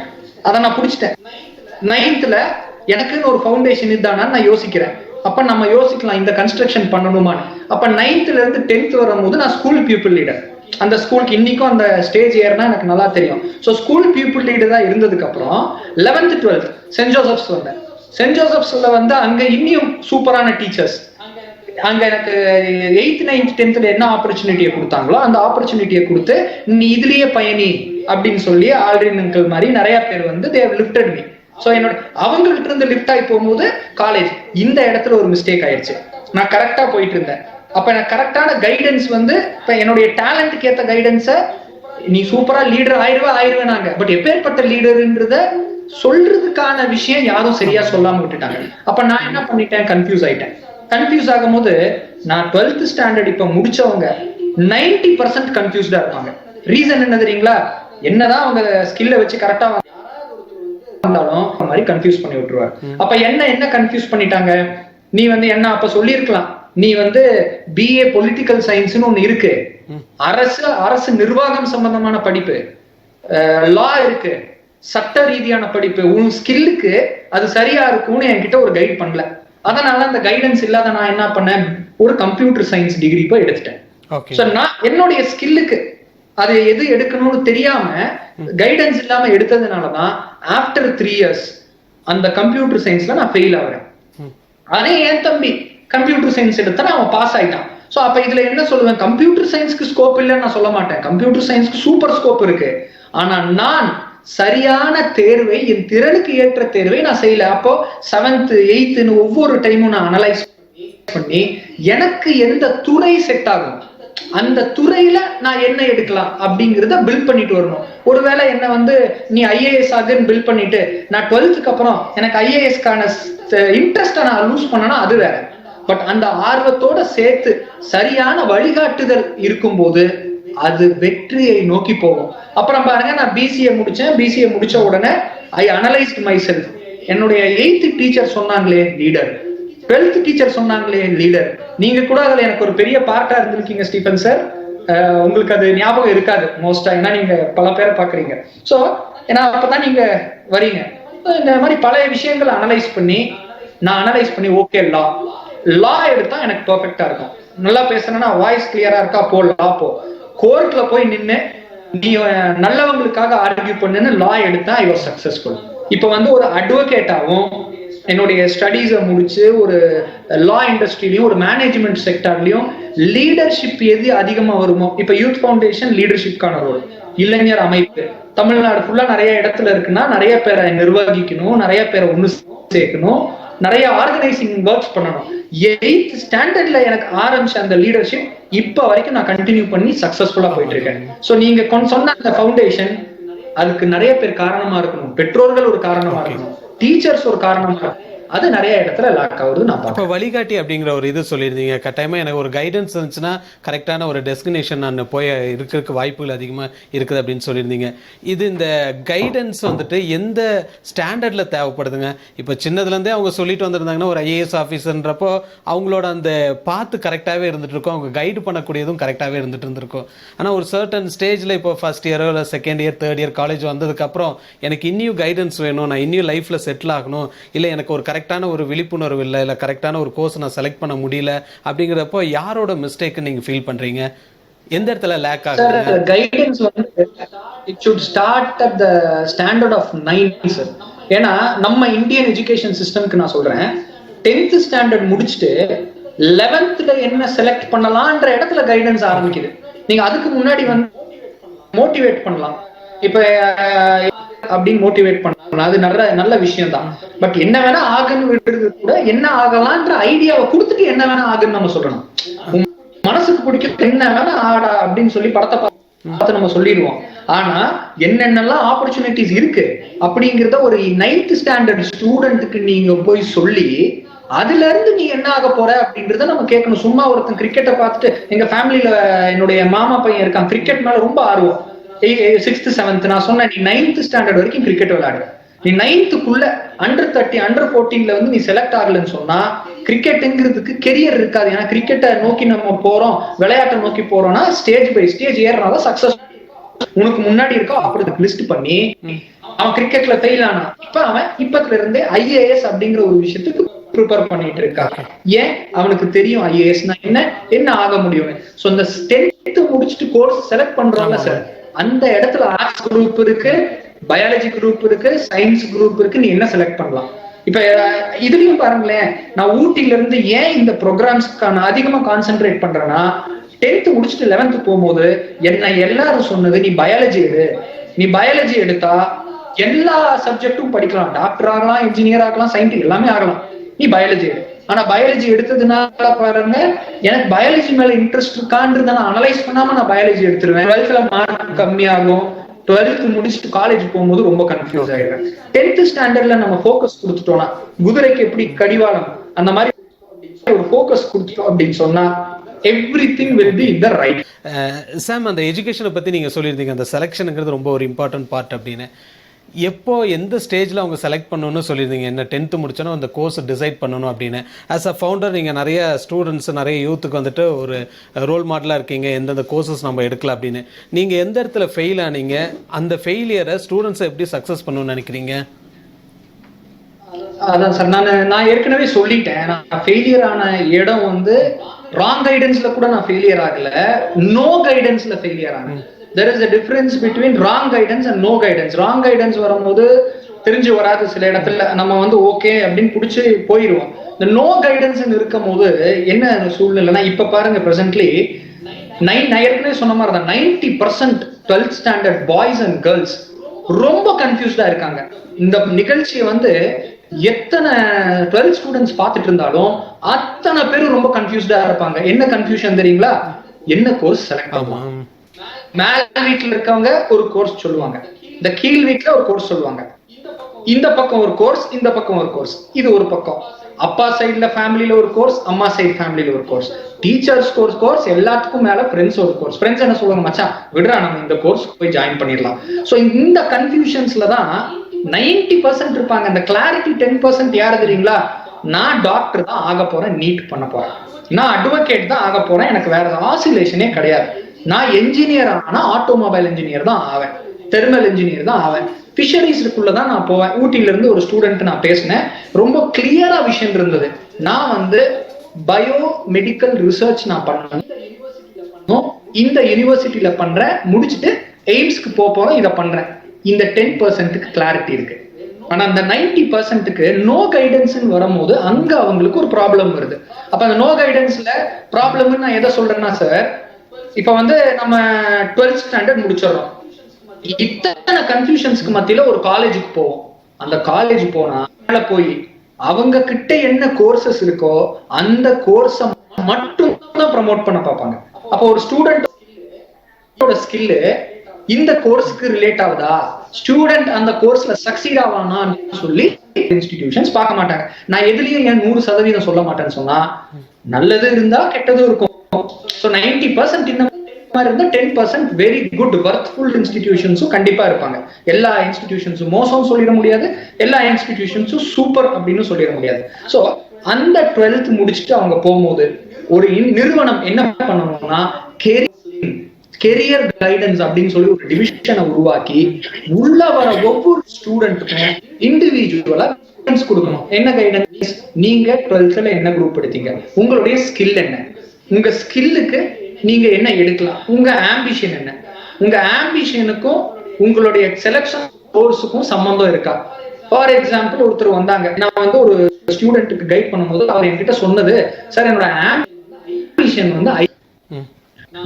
அதை நான் பிடிச்சிட்டேன். 9th எனக்குன்னு ஒரு ஃபவுண்டேஷன் இதுதானா நான் யோசிக்கிறேன். அப்ப நம்ம யோசிக்கலாம் இந்த கன்ஸ்ட்ரக்ஷன் பண்ணணுமான்னு. அப்ப 9th இருந்து 10th வரும்போது நான் ஸ்கூல் பீப்புள் லீடர். அந்த ஸ்கூலுக்கு இன்னைக்கும் அந்த ஸ்டேஜ் ஏறினா எனக்கு நல்லா தெரியும். ஸோ ஸ்கூல் பீப்புள் லீடரா இருந்ததுக்கு அப்புறம் 11th 12th சென்ட் ஜோசப்ஸ் வந்தேன். சென்ட் ஜோசப்ஸ்ல வந்து அங்க இன்னும் சூப்பரான டீச்சர்ஸ். அங்க எனக்கு 8th 9th 10th என்ன ஆப்பர்ச்சுனிட்டியை கொடுத்தாங்களோ அந்த ஆப்பர்ச்சுனிட்டியை கொடுத்து நீ இதுலயே பயணி அப்படின்னு சொல்லி ஆல்ரின் அங்கிள் மாதிரி நிறைய பேர் வந்து they have lifted me. So என்னோட அவங்ககிட்ட இருந்து லிஃப்ட் ஆகி போகும்போது காலேஜ் இந்த இடத்துல ஒரு மிஸ்டேக் ஆயிடுச்சு. நான் கரெக்டா போயிட்டு இருந்தேன். அப்ப எனக்கு கரெக்டான கைடன்ஸ் வந்து இப்ப என்னுடைய டேலண்ட்க்கு ஏற்ற கைடன்ஸை நீ சூப்பரா லீடர் ஆயிடுவேனாங்க. பட் எப்பேற்பட்ட லீடர்ன்றத சொல்றதுக்கான விஷயம் யாரும் சரியா சொல்லாம விட்டுட்டாங்க. அப்ப நான் என்ன பண்ணிட்டேன், கன்ஃபியூஸ் ஆயிட்டேன். கன்ஃபியூஸ் ஆகும் போது நான் 12th ஸ்டாண்டர்ட் இப்ப முடிச்சவங்க 90% கன்ஃபியூஸ்டா இருப்பாங்க. ரீசன் என்ன தெரியுங்களா, என்னதான் அவங்க ஸ்கில்ல வச்சு கரெக்டா வந்தாலும் அந்த மாதிரி கன்ஃபியூஸ் பண்ணி விட்டுருவாரு. அப்ப என்ன கன்ஃபியூஸ் பண்ணிட்டாங்க, நீ வந்து என்ன அப்ப சொல்லியிருக்கலாம், நீ வந்து BA பொலிட்டிக்கல் சயின்ஸ்னு ஒண்ணு இருக்கு, அரசு நிர்வாகம் சம்பந்தமான படிப்பு, லா இருக்கு, சட்ட ரீதியான படிப்பு, உன் ஸ்கில்லுக்கு அது சரியா இருக்கும்னு என்கிட்ட ஒரு கைட் பண்ணல. அதனால அந்த கைடன்ஸ் இல்லாத நான் என்ன பண்ணேன், ஒரு கம்ப்யூட்டர் சயின்ஸ் டிகிரி போய் எடுத்துட்டேன். நான் என்னுடைய ஸ்கில்லுக்கு அது எது எடுக்கணும்னு தெரியாம கைடன்ஸ் இல்லாம எடுத்ததுனாலதான் ஆஃப்டர் 3 years அந்த கம்ப்யூட்டர் சயின்ஸ்ல நான் ஃபெயில் ஆகிறேன். அதே என் தம்பி கம்ப்யூட்டர் சயின்ஸ் எடுத்தா அவன் பாஸ் ஆயிட்டான். சோ அப்ப இதுல என்ன சொல்லுவேன், கம்ப்யூட்டர் சயின்ஸ்க்கு ஸ்கோப் இல்லைன்னு நான் சொல்ல மாட்டேன், கம்ப்யூட்டர் சயின்ஸ்க்கு சூப்பர் ஸ்கோப் இருக்கு. ஆனா நான் சரியான தேர்வை, என் திறனுக்கு ஏற்ற தேர்வை நான் செய்யல. அப்போ 7th 8th ஒவ்வொரு டைமும் நான் அனலைஸ் பண்ணி எனக்கு எந்த துறை செட் ஆகும், அந்த துறையில நான் என்ன எடுக்கலாம் அப்படிங்கறத பில்ட் பண்ணிட்டு வரணும். ஒருவேளை என்ன வந்து நீ IAS ஆகுன்னு பில்ட் பண்ணிட்டு நான் 12th அப்புறம் எனக்கு IASக்கான இன்ட்ரெஸ்ட நான் லூஸ் பண்ணனா அது வேற. பட் அந்த ஆர்வத்தோட சேர்த்து சரியான வழிகாட்டுதல் இருக்கும்போது அது வெற்றியை நோக்கி போகும். அப்புறம் பாருங்க, நான் BCA முடிச்சேன். BCA முடிச்ச உடனே ஐ அனலைஸ்ட் மை செல்ஃப். என்னுடைய 8th டீச்சர் சொன்னாங்களே லீடர், 12th டீச்சர் சொன்னாங்களே லீடர். நீங்க கூட அதுல எனக்கு ஒரு பெரிய பார்ட்டா இருந்திருக்கீங்க ஸ்டீபன் சார். உங்களுக்கு அது ஞாபகம் இருக்காது மோஸ்டா, ஏன்னா நீங்க பல பேரை பாக்குறீங்க. சோ ஏன்னா அப்பதான் நீங்க வரீங்க. இந்த மாதிரி பழைய விஷயங்களை அனலைஸ் பண்ணி ஓகே லா எடுத்தா எனக்கு பெர்ஃபெக்டா இருக்கும். நல்லா பேசுறேன்னா வாய்ஸ் கிளியரா இருக்கா, போ லா போ. கோர்ட்ல போய் நின்று நீ நல்லவங்களுக்காக ஆர்கியூ பண்ணுன்னு லா எடுத்தா ஐ வாஸ் சக்சஸ்ஃபுல். இப்ப வந்து ஒரு அட்வொகேட்டாவும் என்னுடைய ஸ்டடீஸை முடிச்சு ஒரு லா இண்டஸ்ட்ரியிலையும் ஒரு மேனேஜ்மெண்ட் செக்டார்லயும் லீடர்ஷிப் எது அதிகமா வருமோ, இப்ப யூத் ஃபவுண்டேஷன் லீடர்ஷிப்கான ரோல், இளைஞர் அமைப்பு தமிழ்நாடு ஃபுல்லா நிறைய இடத்துல இருக்குன்னா நிறைய பேரை நிர்வகிக்கணும், நிறைய பேரை ஒண்ணு சேர்க்கணும், நிறைய ஆர்கனைசிங் ஒர்க்ஸ் பண்ணணும். 8th ஸ்டாண்டர்ட்ல எனக்கு ஆரம்பிச்ச அந்த லீடர்ஷிப் இப்ப வரைக்கும் நான் கண்டினியூ பண்ணி சக்சஸ்ஃபுல்லா போயிட்டு இருக்கேன். சோ நீங்க சொன்ன அந்த ஃபவுண்டேஷன் அதுக்கு நிறைய பேர் காரணமா இருக்கணும், பெற்றோர்கள் ஒரு காரணமா இருக்கணும், டீச்சர்ஸ் ஒரு காரணமா இருக்கணும். அது நிறைய இடத்துல லாக் ஆகுது. நான் இப்போ வழிகாட்டி அப்படிங்கிற ஒரு இது சொல்லியிருந்தீங்க, கட்டாயமா எனக்கு ஒரு கைடன்ஸ் இருந்துச்சுன்னா கரெக்டான ஒரு டெஸ்டினேஷன் நான் போய் இருக்கிறதுக்கு வாய்ப்புகள் அதிகமாக இருக்குது அப்படின்னு சொல்லியிருந்தீங்க. இது இந்த கைடன்ஸ் வந்துட்டு எந்த ஸ்டாண்டர்டில் தேவைப்படுதுங்க? இப்போ சின்னதுலேருந்தே அவங்க சொல்லிட்டு வந்திருந்தாங்கன்னா ஒரு IAS ஆஃபீஸர்ன்றப்போ அவங்களோட அந்த பாத்து கரெக்டாகவே இருந்துட்டு இருக்கும், அவங்க கைடு பண்ணக்கூடியதும் கரெக்டாகவே இருந்துட்டு இருந்திருக்கும். ஆனால் ஒரு சர்டன் ஸ்டேஜில் இப்போ ஃபர்ஸ்ட் இயரோ இல்லை second year third year college வந்ததுக்கப்புறம் எனக்கு இன்னும் கைடன்ஸ் வேணும், நான் இன்னும் லைஃப்பில் செட்டில் ஆகணும், இல்லை எனக்கு ஒரு கரெக்டான ஒரு விழிப்புணர்வு இல்லை கரெக்டான ஒரு கோர்ஸ் நான் செலக்ட் பண்ண முடியல அப்படிங்கிறப்போ யாரோட மிஸ்டேக் நீங்க ஃபீல் பண்றீங்க? எந்த இடத்துல லேக் ஆகுது? கைடன்ஸ் வந்து it should start at the standard of 9 sir. ஏன்னா நம்ம இந்தியன் எஜுகேஷன் சிஸ்டம்க்கு நான் சொல்றேன், 10th ஸ்டாண்டர்ட் முடிச்சுட்டு 11th என்ன செலக்ட் பண்ணலாம்ன்ற இடத்துல கைடன்ஸ் ஆரம்பிக்குது. நீங்க அதுக்கு முன்னாடி வந்து மோட்டிவேட் பண்ணலாம், இப்ப அப்படின்னு மோட்டிவேட் பண்ணலாம், அது நல்ல விஷயம் தான். பட் என்ன வேணா ஆகுன்னு விடுறது கூட என்ன ஆகலாம்ன்ற ஐடியாவை கொடுத்துட்டு என்ன வேணா ஆகுன்னு நம்ம சொல்லணும். மனசுக்கு பிடிக்கும் என்ன வேணா ஆடா அப்படின்னு சொல்லி படத்தை பார்த்து நம்ம சொல்லிடுவோம். ஆனா என்னென்னலாம் ஆப்பர்ச்சுனிட்டிஸ் இருக்கு அப்படிங்கிறத ஒரு 9th ஸ்டாண்டர்ட் ஸ்டூடெண்ட்டுக்கு நீங்க போய் சொல்லி அதுல இருந்து நீ என்ன ஆக போற அப்படின்றத நம்ம கேட்கணும். சும்மா ஒருத்தன் கிரிக்கெட்டை பார்த்துட்டு, எங்க ஃபேமிலியில என்னுடைய மாமா பையன் இருக்கான், கிரிக்கெட் மேல ரொம்ப ஆர்வம், 6th 7th நான் சொன்னேன் நீ 9th ஸ்டாண்டர்ட் வரைக்கும் கிரிக்கெட் விளையாடு, நீ 9th under 30 under 14 வந்து நீ செலக்ட் ஆகலன்னு சொன்னா கிரிக்கெட்டுங்கிறதுக்கு கெரியர் இருக்காது. ஏன்னா கிரிக்கெட்டை நோக்கி நம்ம போறோம், விளையாட்டை நோக்கி போறோம்னா ஸ்டேஜ் பை ஸ்டேஜ் ஏறனாதான் சக்சஸ். உனக்கு முன்னாடி இருக்கோ அப்படி லிஸ்ட் பண்ணி அவன் கிரிக்கெட்ல ஃபெயில் ஆனா இப்ப அவன் இப்பத்துல இருந்தே IAS அப்படிங்கிற ஒரு விஷயத்துக்கு ப்ரிப்பேர் பண்ணிட்டு இருக்காங்க. ஏன்? அவனுக்கு தெரியும் IASனா என்ன ஆக முடியும். சோ இந்த 10th முடிச்சுட்டு கோர்ஸ் செலக்ட் பண்றாங்க சார், அந்த இடத்துல ஆர்ட்ஸ் குரூப் இருக்கு, பயாலஜி குரூப் இருக்கு, சயின்ஸ் குரூப் இருக்கு, நீ என்ன செலக்ட் பண்ணலாம். இப்ப இதுலயும் பாருங்களேன், நான் ஊட்டில இருந்து ஏன் இந்த ப்ரோக்ராம்ஸ்க்கான அதிகமா கான்சென்ட்ரேட் பண்றேன்னா 10th முடிச்சுட்டு 11th போகும்போது என்ன எல்லாரும் சொன்னது நீ பயாலஜி எடு, நீ பயாலஜி எடுத்தா எல்லா சப்ஜெக்டும் படிக்கலாம், டாக்டர் ஆகலாம், இன்ஜினியர் ஆகலாம், சயின்டிஸ்ட் எல்லாமே ஆகலாம், நீ பயாலஜி எடு. ஆனா பயாலஜி எடுத்ததுனால பாருங்க எனக்கு பயாலஜி மேல இன்ட்ரெஸ்ட் இருக்கான்றத நான் அனலைஸ் பண்ணாம நான் பயாலஜி எடுத்துருவேன். 12th மார்க் கம்மியாகும், 12th முடிச்சுட்டு காலேஜ் போகும்போது ரொம்ப கன்ஃபியூஸ் ஆயிடுறேன். 10th ஸ்டாண்டர்ட்ல நம்ம ஃபோக்கஸ் கொடுத்துட்டோம்னா, குதிரைக்கு எப்படி கடிவாளம் அந்த மாதிரி ஒரு ஃபோக்கஸ் கொடுத்துட்டோம் அப்படின்னு சொன்னா everything will be in the right. சாம், அந்த எஜுகேஷனை பற்றி நீங்கள் சொல்லியிருந்தீங்க, அந்த செலெக்ஷனுங்கிறது ரொம்ப ஒரு இம்பார்ட்டன்ட் பார்ட் அப்படின்னு. எப்போ எந்த ஸ்டேஜில் அவங்க செலக்ட் பண்ணணும்னு சொல்லியிருந்தீங்க? என்ன 10th முடிச்சோன்னா அந்த கோர்ஸ் டிசைட் பண்ணணும் அப்படின்னு. ஆஸ் அ ஃபவுண்டர் நீங்கள் நிறைய ஸ்டூடெண்ட்ஸ், நிறைய யூத்துக்கு வந்துட்டு ஒரு ரோல் மாடலாக இருக்கீங்க, எந்தெந்த கோர்சஸ் நம்ம எடுக்கலாம் அப்படின்னு. நீங்கள் எந்த இடத்துல ஃபெயில் ஆனீங்க, அந்த ஃபெயிலியரை ஸ்டூடெண்ட்ஸை எப்படி சக்ஸஸ் பண்ணணும்னு நினைக்கிறீங்க? அதான் சார், நான் ஏற்கனவே சொல்லிட்டேன். நான் ஃபெயிலியர் ஆன இடம் வந்து ராங் கைடன்ஸ்ல கூட நான் ஃபெயிலியர் ஆகல, நோ கைடன்ஸ்ல ஃபெயிலியர் ஆனேன். there is a difference between wrong guidance and no guidance. wrong guidance வரும்போது தெரிஞ்சு வராது, சில இடத்துல நம்ம வந்து ஓகே அப்படின்னு பிடிச்சி போயிடுவோம். இந்த நோ கைடன்ஸ் இருக்கும் போது என்ன சூழ்நிலைன்னா, இப்ப பாருங்க பிரசன்ட்லி நான் ஏற்கனவே சொன்ன மாதிரி தான் 90% 12th standard boys and girls ரொம்ப கன்ஃபியூஸ்டா இருக்காங்க. இந்த நிகழ்ச்சியை வந்து எத்தனை 12 ஸ்டூடெண்ட்ஸ் பார்த்துட்டு இருந்தாலும் அத்தனை பேரும் ரொம்ப கன்ஃபியூஸ்டா இருப்பாங்க. என்ன கன்ஃபியூஷன் தெரியுங்களா? என்ன கோர்ஸ் செலக்ட் பண்ணுவாங்க. மேல் வீட்டுல இருக்கவங்க ஒரு கோர்ஸ் சொல்லுவாங்க, இந்த கீழ் வீட்டுல ஒரு கோர்ஸ் சொல்லுவாங்க, இந்த பக்கம் ஒரு கோர்ஸ், இந்த பக்கம் ஒரு கோர்ஸ். இது ஒரு பக்கம் அப்பா சைடுல ஃபேமிலியில ஒரு கோர்ஸ், அம்மா சைடு ஃபேமிலியில ஒரு கோர்ஸ், டீச்சர்ஸ் கோர்ஸ், எல்லாத்துக்கும் மேல ஃப்ரெண்ட்ஸ் ஒரு கோர்ஸ். ஃப்ரெண்ட்ஸ் என்ன சொல்லுவாங்க, மச்சான் விடுறா நம்ம இந்த கோர்ஸ் போய் ஜாயின் பண்ணிடலாம். சோ இந்த கன்ஃபியூஷன்ஸ்ல தான் 90% இருப்பாங்க. இந்த கிளாரிட்டி 10% யாரு தெரியுங்களா? நான் டாக்டர் தான் ஆக போறேன், நீட் பண்ண போறேன், நான் அட்வொகேட் தான் ஆக போறேன், எனக்கு வேற ஆசிலேஷனே கிடையாது, நான் என்ஜினியர் ஆனா ஆட்டோமொபைல் இன்ஜினியர் தான் ஆவேன், தெர்மல் இன்ஜினியர் தான் ஆவேன், ஃபிஷரிஸ்க்குள்ளதான் நான் போவேன். ஊட்டில இருந்து ஒரு ஸ்டூடெண்ட் நான் பேசினேன், ரொம்ப கிளியரா விஷயம் இருந்தது. நான் வந்து பயோ மெடிக்கல் ரிசர்ச் நான் பண்ணணும், இந்த யூனிவர்சிட்டியில பண்றேன், முடிச்சுட்டு எய்ம்ஸ்க்கு போறேன், இதை பண்றேன். இந்த 10%க்கு கிளாரிட்டி இருக்கு. ஆனா அந்த 90%க்கு நோ கைடன்ஸ் வரும்போது அங்க அவங்களுக்கு ஒரு ப்ராப்ளம் வருது. அப்ப அந்த நோ கைடன்ஸ்ல ப்ராப்ளம் நான் எதை சொல்றேன்னா சார், இப்ப வந்து நம்ம 12th ஸ்டாண்டர்ட் முடிச்சிடறோம், இத்தனை கன்ஃபியூஷன்ஸ்க்கு மத்தியில ஒரு காலேஜுக்கு போவோம். அந்த காலேஜ் போனா போய் அவங்க கிட்ட என்ன கோர்சஸ் இருக்கோ அந்த கோர்ஸை மட்டும் தான் ப்ரமோட் பண்ண பார்ப்பாங்க. அப்போ ஒரு ஸ்டூடெண்டோட ஸ்கில்லு இந்த கோர்ஸ்க்கு ரிலேட் ஆகுதா, ஸ்டூடெண்ட் அந்த கோர்ஸ்ல சக்சீட் ஆவானான்னு சொல்லி இன்ஸ்டிடியூஷன்ஸ் பார்க்க மாட்டாங்க. நான் எதுலயும் ஏன் 100% சொல்ல மாட்டேன்னு சொன்னா, நல்லது இருந்தா கெட்டதும் இருக்கும். ஸோ 90% இந்த மாதிரி இருந்தா 10% வெரி குட் வர்த்ஃபுல் இன்ஸ்டிடியூஷன்ஸும் கண்டிப்பா இருப்பாங்க. எல்லா இன்ஸ்டிடியூஷன்ஸும் மோசம் சொல்லிட முடியாது, எல்லா இன்ஸ்டிடியூஷன்ஸும் சூப்பர் அப்படின்னு சொல்லிட முடியாது. ஸோ அந்த 12th முடிச்சுட்டு அவங்க போகும்போது ஒரு நிறுவனம் என்ன பண்ணணும்னா கெரியர் கைடன்ஸ் அப்படின்னு சொல்லி ஒரு டிவிஷனை உருவாக்கி உள்ள வர ஒவ்வொரு ஸ்டூடெண்ட்டுக்கும் இண்டிவிஜுவலா கைடன்ஸ் கொடுக்கணும். என்ன கைடன்ஸ்? நீங்க 12th என்ன குரூப் எடுத்தீங்க, உங்களுடைய ஸ்கில் என்ன, உங்க ஸ்கில்லுக்கு நீங்க என்ன எடுக்கலாம், உங்க ஆம்பிஷன் என்ன, உங்க ஆம்பிஷனுக்கும் உங்களுடைய செலக்ஷன் கோர்ஸுக்கும் சம்பந்தம் இருக்கா. ஃபார் எக்ஸாம்பிள் ஒருத்தர் வந்தாங்க, நான் வந்து ஒரு ஸ்டூடெண்ட்டுக்கு கைட் பண்ணும்போது அவர் என்கிட்ட சொன்னது, சார் என்னோட ஆம்பிஷன் வந்து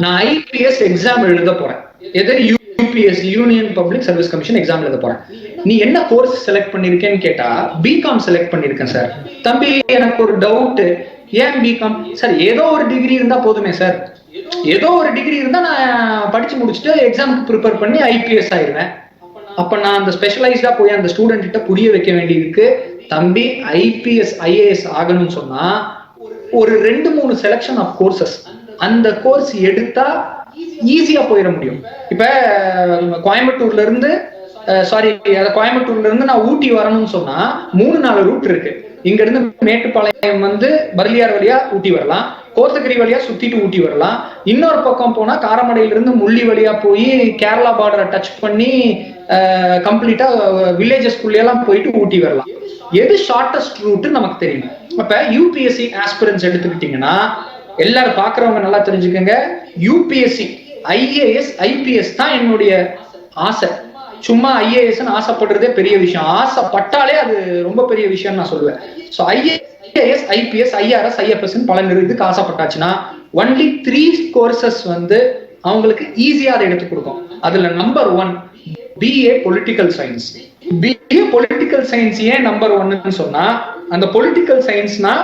நான் ஐபிஎஸ் எக்ஸாம் எழுத போறேன், UPS union public service commission exam எழுத போறேன், நீ என்ன கோர்ஸ் செலக்ட் பண்ணிருக்கேன்னு கேட்டா பிகாம் செலக்ட் பண்ணிருக்கேன் சார். தம்பி எனக்கு ஒரு டவுட், ஏன் பிகாம்? சார் ஏதோ ஒரு டிகிரி இருந்தா போதுமே சார், ஏதோ ஒரு டிகிரி இருந்தா நான் படிச்சு முடிச்சுட்டு எக்ஸாமுக்கு ப்ரிப்பேர் பண்ணி ஐபிஎஸ் ஆயிடுவேன். அப்ப நான் அந்த ஸ்பெஷலைஸ்டா போய் அந்த ஸ்டூடெண்ட் கிட்ட புரிய வைக்க வேண்டியிருக்கு, தம்பி ஐபிஎஸ் ஐஏஎஸ் ஆகணும்னு சொன்னா ஒரு 2-3 செலக்ஷன் ஆஃப் கோர்சஸ், அந்த கோர்ஸ் எடுத்தா ஈஸியா போயிட முடியும். இப்ப கோயம்புத்தூர்ல இருந்து நான் ஊட்டி வரணும்னு சொன்னா 3-4 ரூட் இருக்கு. இங்க இருந்து மேட்டுப்பாளையம் வந்து பர்லியார் வழியா ஊட்டி வரலாம், கோத்தகிரி வழியா சுத்திட்டு ஊட்டி வரலாம், இன்னொரு பக்கம் போனா காரமடையில இருந்து முள்ளி வழியா போய் கேரளா பார்டரை டச் பண்ணி கம்ப்ளீட்டா வில்லேஜஸ்குள்ள எல்லாம் போயிட்டு ஊட்டி வரலாம். எது ஷார்டஸ்ட் ரூட் நமக்கு தெரியும். அப்ப யூபிஎஸ்சி ஆஸ்பிரன்ஸ் எடுத்துக்கிட்டீங்கன்னா எல்லாரும் பாக்குறவங்க நல்லா தெரிஞ்சுக்கங்க, யூபிஎஸ்சி ஐஏஎஸ் ஐபிஎஸ் தான் என்னுடைய ஆசை. சும்மா ஐஏஎஸ் ஆசைப்படுறதே பெரிய விஷயம், ஆசைப்பட்டாலே அது ரொம்ப பெரிய விஷயம் நான் சொல்லுவேன். So IAS IPS IRS IFS பல இதுக்கு ஆசைப்பட்டாச்சுன்னா ஒன்லி 3 கோர்சஸ் வந்து அவங்களுக்கு ஈஸியா அதை எடுத்து கொடுக்கும். அதுல number 1 BA political science. BA political science ஏன் நம்பர் 1ன்னு சொன்னா, அந்த பொலிட்டிக்கல் சயின்ஸ்னா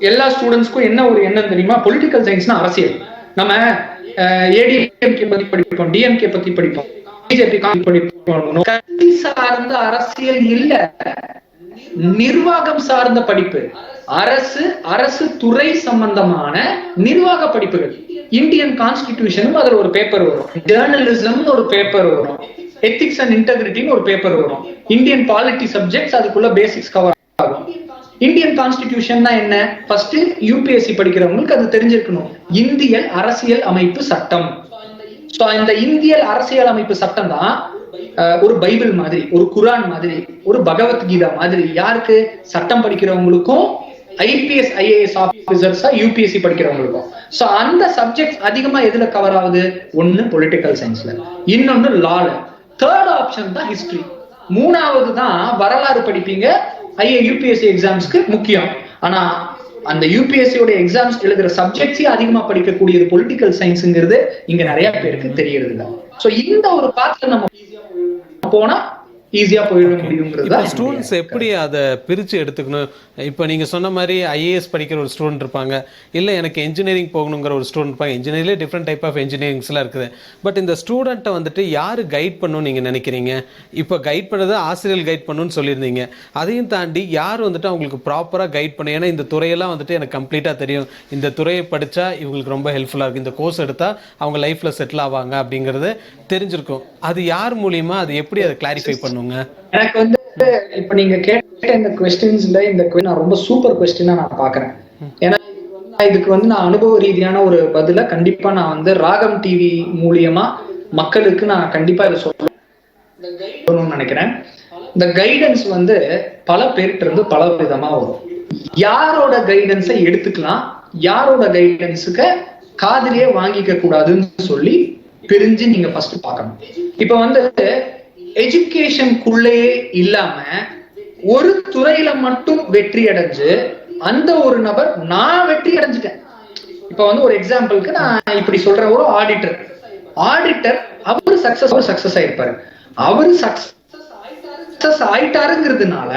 எல்லா ஸ்டூடெண்ட்ஸ்க்கும் என்ன ஒரு எண்ணம் தெரியுமா, பொலிட்டிக்கல் சயின்ஸ்னா அரசியல். நம்ம ஏடிஎம்கே பத்தி படிப்போம், டிஎம்கே பத்தி படிப்போம், பிஜேபி படிப்போம். கட்சி சார்ந்த அரசியல் இல்ல, நிர்வாகம் சார்ந்த படிப்பு. அரசு அரசு துறை சம்பந்தமான நிர்வாக படிப்புகள். இந்தியன் கான்ஸ்டிடியூஷனும் அதுல ஒரு பேப்பர் வரும், ஜேர்னலிசம் ஒரு பேப்பர் வரும், எத்திக்ஸ் அண்ட் இன்டெகிரிட்டின்னு ஒரு பேப்பர் வரும், இந்தியன் பாலிட்டி சப்ஜெக்ட்ஸ் அதுக்குள்ள பேசிக்ஸ் கவர் ஆகும். இந்தியன் கான்ஸ்டிடியூஷன்னா என்ன? ஃபர்ஸ்ட் யூபிஎஸ்சி படிக்கிறவங்களுக்கு அது தெரிஞ்சிருக்கணும். இந்திய அரசியல் அமைப்பு சட்டம். சோ இந்த இந்திய அரசியல் அமைப்பு சட்டம் தான் ஒரு பைபிள் மாதிரி, ஒரு குரான் மாதிரி, ஒரு பகவத்கீதா மாதிரி. யாருக்கு? சட்டம் படிக்கிறவங்களுக்கும் ஐபிஎஸ் ஐஏஎஸ் ஆபீசர்ஸா யூபிஎஸ்சி படிக்கிறவங்களுக்கும். சோ அந்த சப்ஜெக்ட் அதிகமா எதுல கவர் ஆகுது? ஒன்னு பொலிட்டிக்கல் சயின்ஸ்ல, இன்னொன்னு லால. தேர்ட் ஆப்ஷன் தான் ஹிஸ்டரி. மூணாவது தான் வரலாறு படிப்பீங்க. யூபிஎஸ்சி எக்ஸாம்ஸ்க்கு முக்கியம். ஆனா அந்த யூபிஎஸ்சியோட எக்ஸாம்ஸ் எழுதுற சப்ஜெக்ட்ஸே அதிகமா படிக்கக்கூடியது பொலிட்டிக்கல் சயின்ஸ்ங்கிறது இங்க நிறைய பேருக்கு தெரியறது இல்லை. சோ இந்த ஒரு பாத்துல நம்ம போனா ஈஸியா போயிட முடியுங்கிறது. ஸ்டூடெண்ட்ஸ் எப்படி அதை பிரிச்சு எடுத்துக்கணும்? இப்போ நீங்க சொன்ன மாதிரி ஐஏஎஸ் படிக்கிற ஒரு ஸ்டூடெண்ட் இருப்பாங்க, இல்லை எனக்கு இன்ஜினியரிங் போகணுங்கிற ஒரு ஸ்டூடெண்ட் இருப்பாங்க. இன்ஜினியரிங்லேயே டிஃப்ரெண்ட் டைப் ஆஃப் இன்ஜினியரிங்ஸ்லாம் இருக்குது. பட் இந்த ஸ்டூடெண்ட்டை வந்துட்டு யார் கைட் பண்ணணும்னு நீங்கள் நினைக்கிறீங்க? இப்போ கைட் பண்ணது ஆசிரியர் கைட் பண்ணணும்னு சொல்லியிருந்தீங்க. அதையும் தாண்டி யார் வந்துட்டு அவங்களுக்கு ப்ராப்பராக கைட் பண்ணணும்? ஏன்னா இந்த துறையெல்லாம் வந்துட்டு எனக்கு கம்ப்ளீட்டாக தெரியும், இந்த துறையை படித்தா இவங்களுக்கு ரொம்ப ஹெல்ப்ஃபுல்லாக இருக்கும், இந்த கோர்ஸ் எடுத்தால் அவங்க லைஃப்பில் செட்டில் ஆவாங்க அப்படிங்கிறது தெரிஞ்சிருக்கும். அது யார் மூலியமா, அது எப்படி அதை கிளாரிஃபை பண்ணுங்க? எனக்கு வந்து இப்ப நீங்க கேட்ட இந்த கொஸ்டின்ஸ்ல இந்த நான் ரொம்ப சூப்பர் கொஸ்டினா நான் பாக்குறேன். ஏன்னா இதுக்கு வந்து நான் அனுபவ ரீதியான ஒரு பதில கண்டிப்பா நான் வந்து ராகம் டிவி மூலியமா மக்களுக்கு நான் கண்டிப்பா இதை சொல்லணும்னு நினைக்கிறேன். இந்த கைடன்ஸ் வந்து பல பேர்கிட்ட இருந்து பல விதமா வரும். யாரோட கைடன்ஸை எடுத்துக்கலாம், யாரோட கைடன்ஸுக்கு காதிலேயே வாங்கிக்க கூடாதுன்னு சொல்லி பிரிஞ்சு நீங்க ஃபர்ஸ்ட் பார்க்கணும். இப்ப வந்து எஜுகேஷனுக்குள்ளேயே இல்லாம ஒரு துறையில மட்டும் வெற்றி அடைஞ்சு அந்த ஒரு நபர் நான் வெற்றி அடைஞ்சிட்டேன். இப்ப வந்து ஒரு எக்ஸாம்பிளுக்கு நான் இப்படி சொல்றேன், ஒரு ஆடிட்டர் அவரு சக்சஸ் ஆயிருப்பாரு. அவரு சக்சஸ் ஆயிட்டாருங்கிறதுனால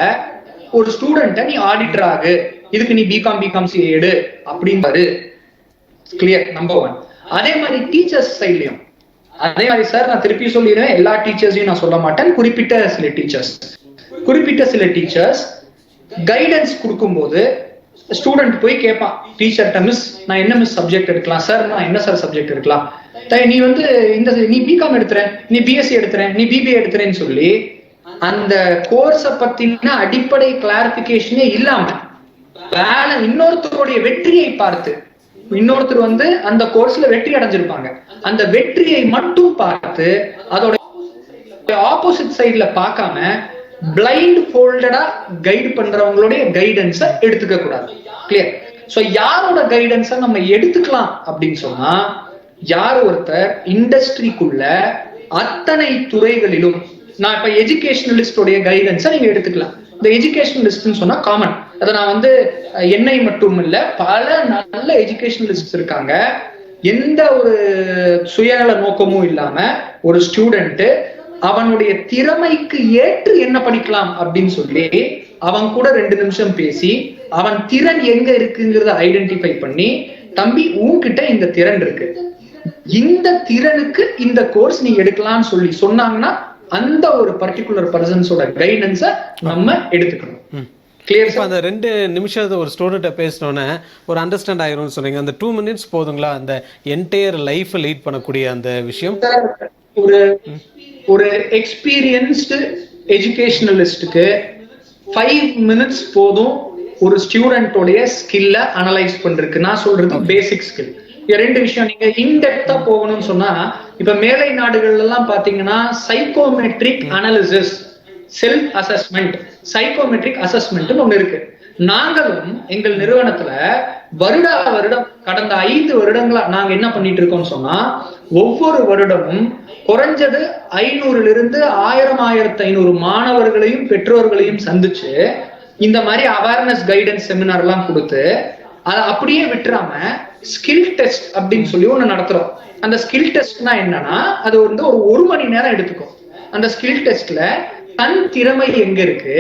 ஒரு ஸ்டூடெண்ட நீ ஆடிட்டர் ஆகு, இதுக்கு நீ பிகாம் சிஏ எடு அப்படின்பாரு. Clear, number one. அதே மாதிரி டீச்சர்ஸ் சைட்லயும் அதே மாதிரி சார், நான் திருப்பி சொல்லிடுவேன், எல்லா டீச்சர்ஸையும் நான் சொல்ல மாட்டேன். குறிப்பிட்ட சில டீச்சர்ஸ் கைடன்ஸ் கொடுக்கும்போது ஸ்டூடெண்ட் போய் கேட்பான் டீச்சர்ட்ட, மிஸ் நான் என்ன மிஸ் சப்ஜெக்ட் எடுக்கலாம்? சார் நான் என்ன சார் சப்ஜெக்ட் எடுக்கலாம்? நீ வந்து நீ பிகாம் எடுத்துறேன், நீ பிஎஸ்சி எடுத்துறேன், நீ பிபிஏ எடுத்துறேன்னு சொல்லி அந்த கோர்ஸ பத்தின அடிப்படை கிளாரிபிகேஷனே இல்லாம இன்னொருத்தருடைய வெற்றியை பார்த்து, இன்னொருத்தர் வந்து அந்த கோர்ஸ்ல வெற்றி அடைஞ்சிருப்பாங்க, அந்த வெற்றியை மட்டும் பார்த்து அதோட ஆப்போசிட் சைட்ல பார்க்காம பிளைண்ட் ஃபோல்டடா கைட் பண்றவங்களுடைய கைடன்ஸை எடுத்துக்க கூடாது. கிளியர்? சோ யாரோட கைடன்ஸை நம்ம எடுத்துக்கலாம் அப்படின்னு சொன்னா, யார் ஒருத்தர் இண்டஸ்ட்ரிக்குள்ள அத்தனை துறைகளிலும், நான் இப்ப எஜுகேஷனலிஸ்டோடைய கைடன்ஸை நீங்க எடுத்துக்கலாம். இந்த எஜுகேஷனலிஸ்ட்னு சொன்னா காமன், அதை நான் வந்து என்னை மட்டும் இல்ல, பல நல்ல எஜுகேஷனலிஸ்ட் இருக்காங்க. எந்த ஒரு சுயநல நோக்கமும் இல்லாம ஒரு ஸ்டூடெண்ட் அவனுடைய திறமைக்கு ஏற்று என்ன படிக்கலாம் அப்படின்னு சொல்லி அவன் கூட 2 நிமிஷம் பேசி அவன் திறன் எங்க இருக்குங்கிறத ஐடென்டிஃபை பண்ணி, தம்பி உன்கிட்ட இந்த திறன் இருக்கு, இந்த திறனுக்கு இந்த கோர்ஸ் நீ எடுக்கலாம்னு சொல்லி சொன்னாங்கன்னா அந்த ஒரு பர்டிகுலர் பர்சன்ஸோட கைடன்ஸை நம்ம எடுத்துக்கணும். அந்த 2 நிமிஷம் ஒரு ஸ்டூடெண்ட்டை பேசினோன்னே ஒரு அண்டர்ஸ்டாண்ட் ஆயிரும்னு சொன்னீங்க. அந்த 2 மினிட்ஸ் போதுங்களா அந்த என்டையர் லைஃப் லீட் பண்ணக்கூடிய அந்த விஷயம்? ஒரு எக்ஸ்பீரியன்ஸ்டு எஜுகேஷனலிஸ்டுக்கு 5 மினிட்ஸ் போதும் ஒரு ஸ்டூடெண்டோடைய ஸ்கில்ல அனலைஸ் பண்றதுக்கு. நான் சொல்றது பேசிக் ஸ்கில். 2 விஷயம். நீங்க இன்டெப்தா போகணும்னு சொன்னா, இப்ப மேலை நாடுகள்ல எல்லாம் பாத்தீங்கன்னா psychometric analysis, self assessment, psychometric assessment ஒண்ணு இருக்கு. நாங்களும் எங்கள் நிறுவனத்துல வருடம் கடந்த 5 வருடங்களா நாங்க என்ன பண்ணிட்டு இருக்கோம்னு சொன்னா, ஒவ்வொரு வருடமும் குறைஞ்சது 500 1000 1500 மாணவர்களையும் பெற்றோர்களையும் சந்திச்சு இந்த மாதிரி அவேர்னஸ் கைடன்ஸ் செமினார் எல்லாம் கொடுத்து அதை அப்படியே விட்டுறாம ஸ்கில் டெஸ்ட் அப்படின்னு சொல்லி ஒண்ணு நடத்துறோம். அந்த ஸ்கில் டெஸ்ட்னா என்னன்னா, அது வந்து ஒரு 1 மணி நேரம் எடுத்துக்கும். அந்த ஸ்கில் டெஸ்ட்ல தன் திறமை எங்க இருக்கு,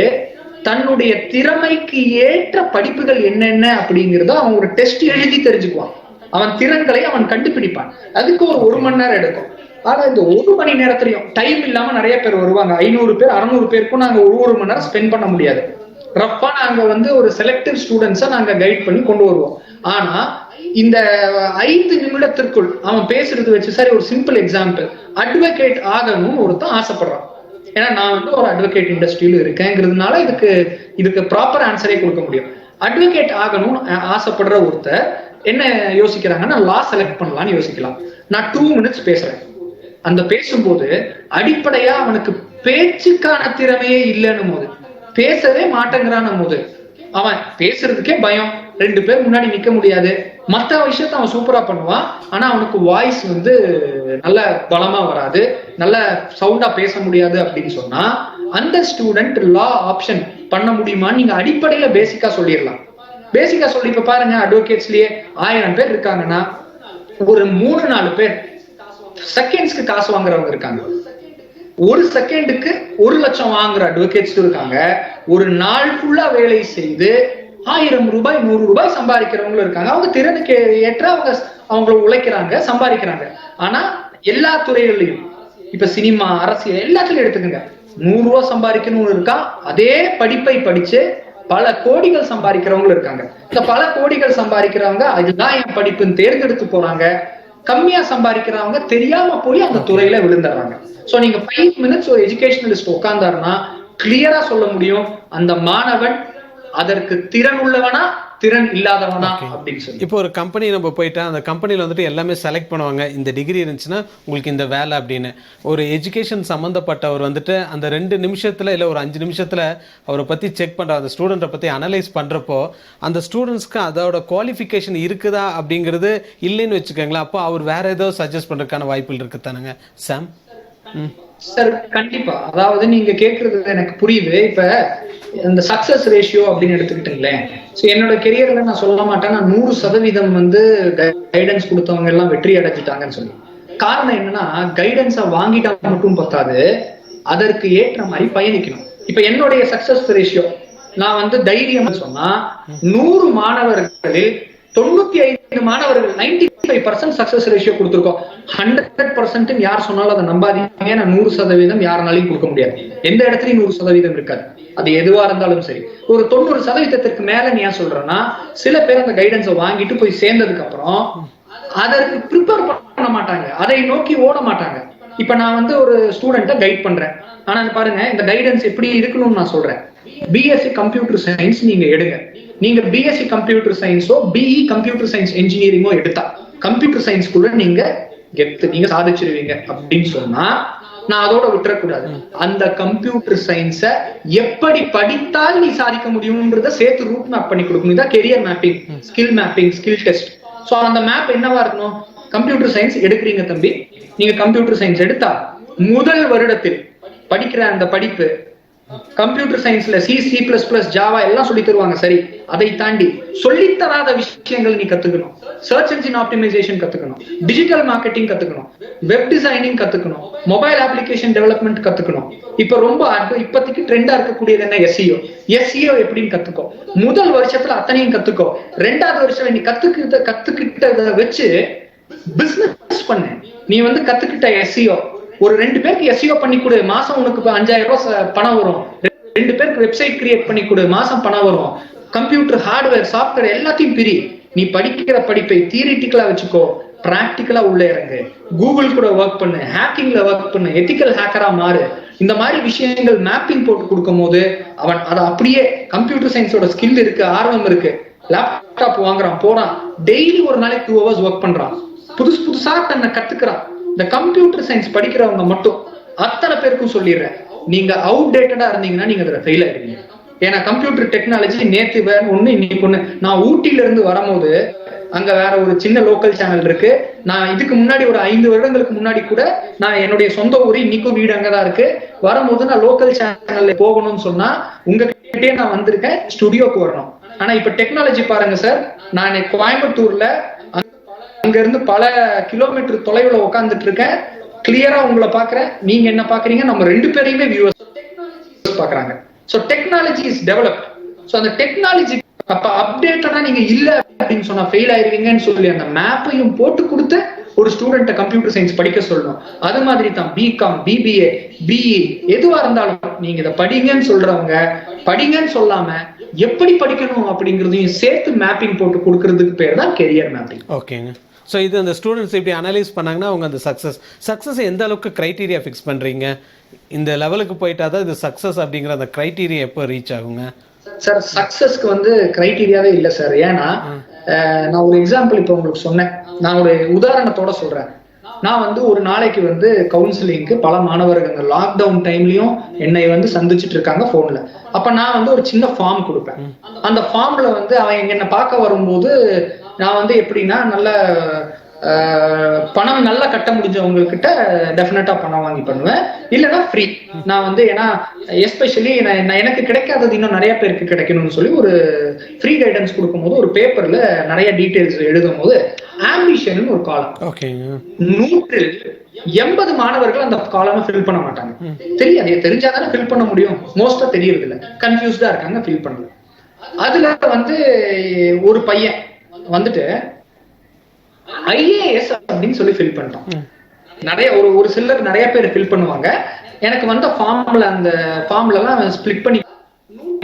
தன்னுடைய திறமைக்கு ஏற்ற படிப்புகள் என்னென்ன அப்படிங்கிறத அவன் ஒரு டெஸ்ட் எழுதி தெரிஞ்சுக்குவான். அவன் திறன்களை அவன் கண்டுபிடிப்பான். அதுக்கு ஒரு 1 மணி நேரம் எடுக்கும். ஆனா இந்த 1 மணி நேரத்திலையும் டைம் இல்லாம நிறைய பேர் வருவாங்க. 500 பேர் 600 பேருக்கும் நாங்க 1 மணி நேரம் ஸ்பெண்ட் பண்ண முடியாது. ரஃபா நாங்க வந்து ஒரு செலக்டிவ் ஸ்டூடெண்ட்ஸை நாங்க கைட் பண்ணி கொண்டு வருவோம். ஆனா இந்த 5 நிமிடத்திற்குள் அவன் பேசுறது வச்சு, சரி ஒரு சிம்பிள் எக்ஸாம்பிள், அட்வொகேட் ஆகணும்னு ஒருத்தன் ஆசைப்படுறான். ஏன்னா நான் வந்து ஒரு அட்வொகேட் இண்டஸ்ட்ரியில இருக்கேங்கிறதுனால இதுக்கு ப்ராப்பர் ஆன்சரே கொடுக்க முடியும். அட்வொகேட் ஆகணும்னு ஆசைப்படுற ஒருத்தர் என்ன யோசிக்கிறாங்கன்னா, லா செலக்ட் பண்ணலாம்னு யோசிக்கலாம். நான் 2 மினிட்ஸ் பேசுறேன். அந்த பேசும்போது அடிப்படையா அவனுக்கு பேச்சுக்கான திறமையே இல்லைன்னும் போது, பேசவே மாட்டேங்கிறான் போது, அவன் பேசுறதுக்கே பயம், 2 பேர் முன்னாடி நிக்க முடியாது, மத்த விஷயத்த அவன் சூப்பரா பண்ணுவான். ஆனா அவனுக்கு வாய்ஸ் வந்து நல்ல பலமா வராது, நல்ல சவுண்டா பேச முடியாது அப்படின்னு சொன்னா, அந்த ஸ்டூடெண்ட் லா ஆப்ஷன் பண்ண முடியுமான்னு நீங்க அடிப்படையில பேசிக்கா சொல்லிடலாம். பேசிக்கா சொல்லி இப்ப பாருங்க, அட்வொகேட்ஸ்லயே 1000 பேர் இருக்காங்கன்னா ஒரு 3-4 பேர் செகண்ட்ஸ்க்கு காசு வாங்குறவங்க இருக்காங்க. ஒரு செகண்டுக்கு 1 லட்சம் வாங்குற அட்வொகேட்ஸ் இருக்காங்க. ஒரு நாள் ஃபுல்லா வேலை செய்து 1000 ரூபாய் 100 ரூபாய் சம்பாதிக்கிறவங்களும் இருக்காங்க. அவங்க திறனுக்கு ஏற்ற அவங்க உழைக்கிறாங்க, சம்பாதிக்கிறாங்க. ஆனா எல்லா துறைகளிலும், இப்ப சினிமா, அரசியல் எல்லாத்துலயும் எடுத்துக்கோங்க, 100 ரூபாய் சம்பாதிக்கணும்னு இருக்கா. அதே படிப்பை படிச்சு பல கோடிகள் சம்பாதிக்கிறவங்களும் இருக்காங்க. இந்த பல கோடிகள் சம்பாதிக்கிறவங்க அதுதான் என் படிப்புன்னு தேர்ந்தெடுத்து போறாங்க. கம்மியா சம்பாதிக்கிறவங்க தெரியாம போய் அந்த துறையில விழுந்துடுறாங்க. சோ நீங்க 5 மினிட்ஸ் ஒரு எஜுகேஷனலிஸ்ட் உட்கார்ந்தாருன்னா கிளியரா சொல்ல முடியும் அந்த மாணவன் அதற்கு திறன் உள்ளவனா திறன் இல்லாதவனா அப்படின்னு சொல்லி. இப்போ ஒரு கம்பெனி நம்ம போயிட்டா அந்த கம்பெனியில் வந்துட்டு எல்லாமே செலக்ட் பண்ணுவாங்க, இந்த டிகிரி இருந்துச்சுன்னா உங்களுக்கு இந்த வேலை அப்படின்னு. ஒரு எஜுகேஷன் சம்மந்தப்பட்டவர் வந்துட்டு அந்த 2 நிமிஷத்தில் இல்லை ஒரு 5 நிமிஷத்தில் அவரை பற்றி செக் பண்ணுற, அந்த ஸ்டூடெண்ட்டை பற்றி அனலைஸ் பண்ணுறப்போ அந்த ஸ்டூடெண்ட்ஸ்க்கு அதோட குவாலிஃபிகேஷன் இருக்குதா அப்படிங்கிறது இல்லைன்னு வச்சுக்கோங்களேன். அப்போ அவர் வேற ஏதோ சஜஸ்ட் பண்ணுறதுக்கான வாய்ப்புகள் இருக்குதானுங்க சாம்? சார் கண்டிப்பா. அதாவது நீங்க கேக்குறது எனக்கு புரியுது. இப்ப இந்த சக்சஸ் ரேஷியோ அப்படின்னு எடுத்துக்கிட்டீங்களேன், என்னோட கெரியர்ல நான் சொல்ல மாட்டேன் நான் 100% வந்து கைடன்ஸ் கொடுத்தவங்க எல்லாம் வெற்றி அடைஞ்சிட்டாங்கன்னு சொல்லி. காரணம் என்னன்னா, கைடன்ஸை வாங்கிட்டா மட்டும் பத்தாது, அதற்கு ஏற்ற மாதிரி பயணிக்கணும். இப்ப என்னுடைய சக்சஸ் ரேஷியோ, நான் வந்து தைரியம் சொன்னா 100 மாணவர்களில் 95 மாணவர்கள் 95% சக்சஸ் ரேஷியோ கொடுத்திருக்கோம். 100% யார் சொன்னாலும் அதை நம்பாதீங்க. நான் 100% யாருனாலையும் கொடுக்க முடியாது. எந்த இடத்துலயும் 100% இருக்காது. அது எதுவா இருந்தாலும் சரி. ஒரு 90% மேல நீ ஏன் சொல்றேன்னா, சில பேர் அந்த கைடன்ஸை வாங்கிட்டு போய் சேர்ந்ததுக்கு அப்புறம் அதற்கு ப்ரிப்பேர் பண்ண மாட்டாங்க, அதை நோக்கி ஓட மாட்டாங்க. இப்ப நான் வந்து ஒரு ஸ்டூடெண்ட்டை கைட் பண்றேன். ஆனா பாருங்க, இந்த கைடன்ஸ் எப்படி இருக்கணும்னு நான் சொல்றேன். பிஎஸ்சி கம்ப்யூட்டர் சயின்ஸ் நீங்க எடுங்க. நீங்க பிஎஸ்சி கம்ப்யூட்டர் சயின்ஸோ பிஇ கம்ப்யூட்டர் சயின்ஸ் இன்ஜினியரிங்கோ எடுத்தா கம்ப்யூட்டர் சயின்ஸ்குள்ள நீங்க சாதிச்சிருவீங்க அப்படின்னு சொன்னா நான் அதோட விட்டுறக்கூடாது. அந்த கம்ப்யூட்டர் சயின்ஸ எப்படி படித்தால் நீ சாதிக்க முடியும்ன்றத சேர்த்து ரூட் மேப் பண்ணி கொடுக்கணும். இதான் career mapping, skill mapping, skill test. So அந்த மேப் என்னவா இருக்கணும்? கம்ப்யூட்டர் சயின்ஸ் எடுக்கிறீங்க தம்பி, நீங்க கம்ப்யூட்டர் சயின்ஸ் எடுத்தா முதல் வருடத்தில் படிக்கிற அந்த படிப்பு கம்ப்யூட்டர் சயின்ஸ்ல C++, ஜாவா எல்லாம் சொல்லி தருவாங்க. சரி, அதை தாண்டி சொல்லித்தராத விஷயங்கள் நீ கத்துக்கணும். சர்ச் என்ஜின் ஆப்டிமைசேஷன் கத்துக்கணும், டிஜிட்டல் மார்க்கெட்டிங் கத்துக்கணும், வெப் டிசைனிங் கத்துக்கணும், மொபைல் அப்ளிகேஷன் டெவலப்மெண்ட் கத்துக்கணும். இப்ப ரொம்ப இப்போதைக்கு ட்ரெண்டா இருக்கக்கூடியது என்ன? SEO எப்படின்னு கத்துக்கோ. முதல் வருஷத்துல அத்தனையும் கத்துக்கோ. 2வது வருஷம் நீ கத்துக்கிட்டத வச்சு பிசினஸ் பண்ணு. நீ வந்து கத்துக்கிட்ட SEO ஒரு 2 பேருக்கு SEO பண்ணி கொடு, மாசம் உனக்கு 5000 ரூபாய் பணம் வரும். 2 பேருக்கு வெப்சைட் கிரியேட் பண்ணி கொடு, மாசம் பணம் வரும். கம்ப்யூட்டர் ஹார்ட்வேர் சாஃப்ட்வேர் எல்லாத்தையும் பிரி. நீ படிக்கிற படிப்பை தியரிட்டிக்கலா வச்சுக்கோ, பிராக்டிக்கலா உள்ள இறங்கு. கூகுள் கூட ஒர்க் பண்ணு, ஹேக்கிங்ல ஒர்க் பண்ணு, எத்திக்கல் ஹேக்கரா மாறு. இந்த மாதிரி விஷயங்கள் மேப்பிங் போட்டு கொடுக்கும் போது அவன் அதை அப்படியே கம்ப்யூட்டர் சயின்ஸோட ஸ்கில் இருக்கு, ஆர்வம் இருக்கு, லேப்டாப் வாங்குறான், போறான், டெய்லி ஒரு நாளைக்கு 2 hours ஒர்க் பண்றான், புதுசா தன்னை கத்துக்கிறான். இந்த கம்ப்யூட்டர் சயின்ஸ் படிக்கிறவங்க மட்டும் அத்தனை பேருக்கும் சொல்லிடுறேன், நீங்க அவுடேட்டடா இருந்தீங்கன்னா நீங்க அதுல ஃபெயில் ஆயிருவீங்க. ஏன்னா கம்ப்யூட்டர் டெக்னாலஜி நேத்து வேற ஒண்ணு இன்னைக்கு ஒண்ணு. நான் ஊட்டில இருந்து வரும்போது அங்க வேற ஒரு சின்ன லோக்கல் சேனல் இருக்கு. நான் இதுக்கு முன்னாடி ஒரு 5 வருடங்களுக்கு முன்னாடி கூட நான் என்னுடைய சொந்த ஊர், இன்னைக்கும் வீடு அங்கதான் இருக்கு. வரும்போது நான் லோக்கல் சேனல்ல போகணும்னு சொன்னா உங்ககிட்டயே நான் வந்திருக்கேன், ஸ்டுடியோக்கு வரணும். ஆனா இப்ப டெக்னாலஜி பாருங்க சார், நான் கோயம்புத்தூர்ல அங்க இருந்து பல கிலோமீட்டர் தொலைவுல உட்கார்ந்துட்டு இருக்கேன், கிளியரா உங்களை பாக்குறேன், நீங்க என்ன பாக்குறீங்க, நம்ம 2 பேரையுமே வியூவர்ஸ் பாக்குறாங்க. So technology is developed. So அந்த டெக்னாலஜி அப்ப அப்டேட்டடா நீங்க இல்ல அப்படின்னு சொன்னா ஃபெயில் ஆயிருவீங்கன்னு சொல்லி அந்த மேப்பையும் போட்டு கொடுத்து ஒரு ஸ்டூடெண்ட்டை கம்ப்யூட்டர் சயின்ஸ் படிக்க சொல்லணும். அது மாதிரி தான் பிகாம், பிபிஏ, பிஇ எதுவா இருந்தாலும் நீங்க இதை படிங்கன்னு சொல்றவங்க படிங்கன்னு சொல்லாம எப்படி படிக்கணும் அப்படிங்கிறதையும் சேர்த்து மேப்பிங் போட்டு கொடுக்கறதுக்கு பேர் தான் கெரியர் மேப்பிங். ஓகேங்க. ஸோ இது அந்த ஸ்டூடெண்ட்ஸ் இப்படி அனலைஸ் பண்ணாங்கன்னா அவங்க அந்த சக்ஸஸ் எந்த அளவுக்கு க்ரைட்டீரியா ஃபிக்ஸ் பண்ணுறீங்க? இந்த லெவலுக்கு போயிட்டா தான் இது சக்ஸஸ் அப்படிங்கிற அந்த க்ரைட்டீரியா எப்போ ரீச் ஆகுங்க? சார் சக்ஸஸ்க்கு வந்து க்ரைட்டீரியாவே இல்லை சார். ஏன்னா நான் ஒரு எக்ஸாம்பிள் இப்போ உங்களுக்கு சொன்னேன். நான் ஒரு உதாரணத்தோட சொல்றேன். நான் வந்து ஒரு நாளைக்கு வந்து கவுன்சிலிங்க்கு பல மாணவர்கள் இந்த லாக்டவுன் டைம்லயும் என்னை வந்து சந்திச்சுட்டு இருக்காங்க போன்ல. அப்ப நான் வந்து ஒரு சின்ன ஃபார்ம் கொடுப்பேன். அந்த ஃபார்ம்ல வந்து அவன் என்னை பார்க்க வரும்போது நான் வந்து எப்படின்னா நல்ல பணம் நல்லா கட்ட முடிஞ்சவங்க கிட்ட டெஃபினட்டா பணம் வாங்கி பண்ணுவேன், இல்லைன்னா ஃப்ரீ. நான் வந்து ஏன்னா எஸ்பெஷலி எனக்கு கிடைக்காதது இன்னும் நிறைய பேருக்கு கிடைக்கணும்னு சொல்லி ஒரு ஃப்ரீ கைடன்ஸ் கொடுக்கும்போது ஒரு பேப்பர்ல நிறைய டீடைல்ஸ் எழுதும் போது ஆம்பிஷன் ஒரு காலம் 180 மாணவர்கள் அந்த காலமை ஃபில் பண்ண மாட்டாங்க. தெரியாது, தெரிஞ்சாதானே ஃபில் பண்ண முடியும். மோஸ்டா தெரியறது இல்லை, கன்ஃபியூஸ்டா இருக்காங்க, ஃபில் பண்ணல. அதுல வந்து ஒரு பையன் வந்துட்டு IAS அப்படின்னு சொல்லி ஃபில் பண்ணிட்டோம். நிறைய ஒரு சிலர் நிறைய பேர் ஃபில் பண்ணுவாங்க. எனக்கு வந்த ஃபார்ம்ல அந்த ஃபார்ம்ல எல்லாம் ஸ்பிளிட் பண்ணி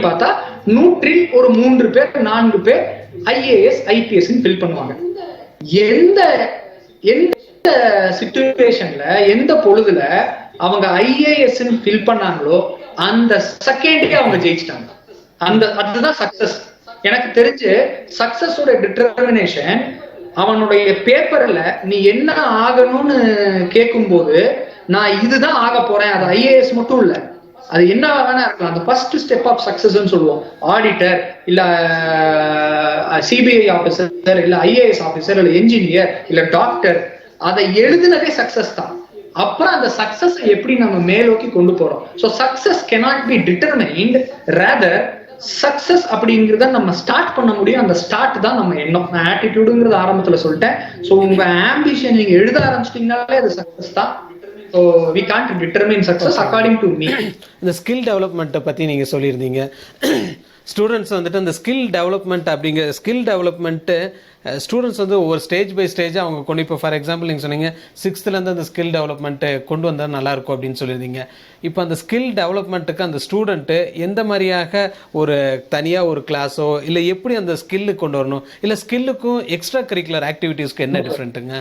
பார்த்தா 100 ஒரு 3 பேர் 4 பேர் IAS IPS ஃபில் பண்ணுவாங்க. எந்த எந்த சிச்சுவேஷன்ல எந்த பொழுதுல அவங்க IAS ஃபில் பண்ணாங்களோ அந்த செகண்டே அவங்க ஜெயிச்சிட்டாங்க. அதுதான் சக்சஸ். எனக்கு தெரிஞ்சு சக்சஸோட டிட்டர்மினேஷன் அவனுடைய பேப்பர்ல நீ என்ன ஆகணும்னு கேட்கும் போது நான் இதுதான் ஆக போறேன், அது IAS மட்டும் இல்ல, அது என்ன வேணா இருக்கலாம். அந்த ஃபர்ஸ்ட் ஸ்டெப் ஆஃப் சக்சஸ் சொல்லுவோம். ஆடிட்டர் இல்ல CBI ஆபீசர் இல்ல IAS ஆபீசர் இல்ல என்ஜினியர் இல்ல டாக்டர், அதை எழுதுனதே சக்சஸ் தான். அப்புறம் அந்த சக்சஸ் எப்படி நம்ம மேலோக்கி கொண்டு போறோம். So success cannot be determined, rather success அப்படிங்கிறத நம்ம ஸ்டார்ட் பண்ண முடியும். அந்த ஸ்டார்ட் தான் நம்ம எண்ணம். நான் ஆட்டிடியூடுங்கிறது ஆரம்பத்துல சொல்லிட்டேன். ஸோ உங்க ஆம்பிஷன் நீங்க எழுத ஆரம்பிச்சிட்டீங்கனாலே அது சக்சஸ் தான். So we can't determine success according to me. இந்த ஸ்கில் டெவலப்மெண்ட்டை பற்றி நீங்கள் சொல்லியிருந்தீங்க. ஸ்டூடெண்ட்ஸ் வந்துட்டு அந்த ஸ்கில் டெவலப்மெண்ட்டு ஸ்டூடெண்ட்ஸ் வந்து ஒவ்வொரு ஸ்டேஜ் பை ஸ்டேஜாக அவங்க கொண்டு, இப்போ ஃபார் எக்ஸாம்பிள் நீங்கள் சொன்னீங்க 6th அந்த ஸ்கில் டெவலப்மெண்ட்டு கொண்டு வந்தால் நல்லாயிருக்கும் அப்படின்னு சொல்லியிருந்தீங்க. இப்போ அந்த ஸ்கில் டெவலப்மெண்ட்டுக்கு அந்த ஸ்டூடெண்ட்டு எந்த மாதிரியாக ஒரு தனியாக ஒரு கிளாஸோ இல்லை எப்படி அந்த ஸ்கில்லு கொண்டு வரணும், இல்லை ஸ்கில்லுக்கும் எக்ஸ்ட்ரா கரிக்குலர் ஆக்டிவிட்டீஸ்க்கு என்ன டிஃப்ரெண்ட்டுங்க?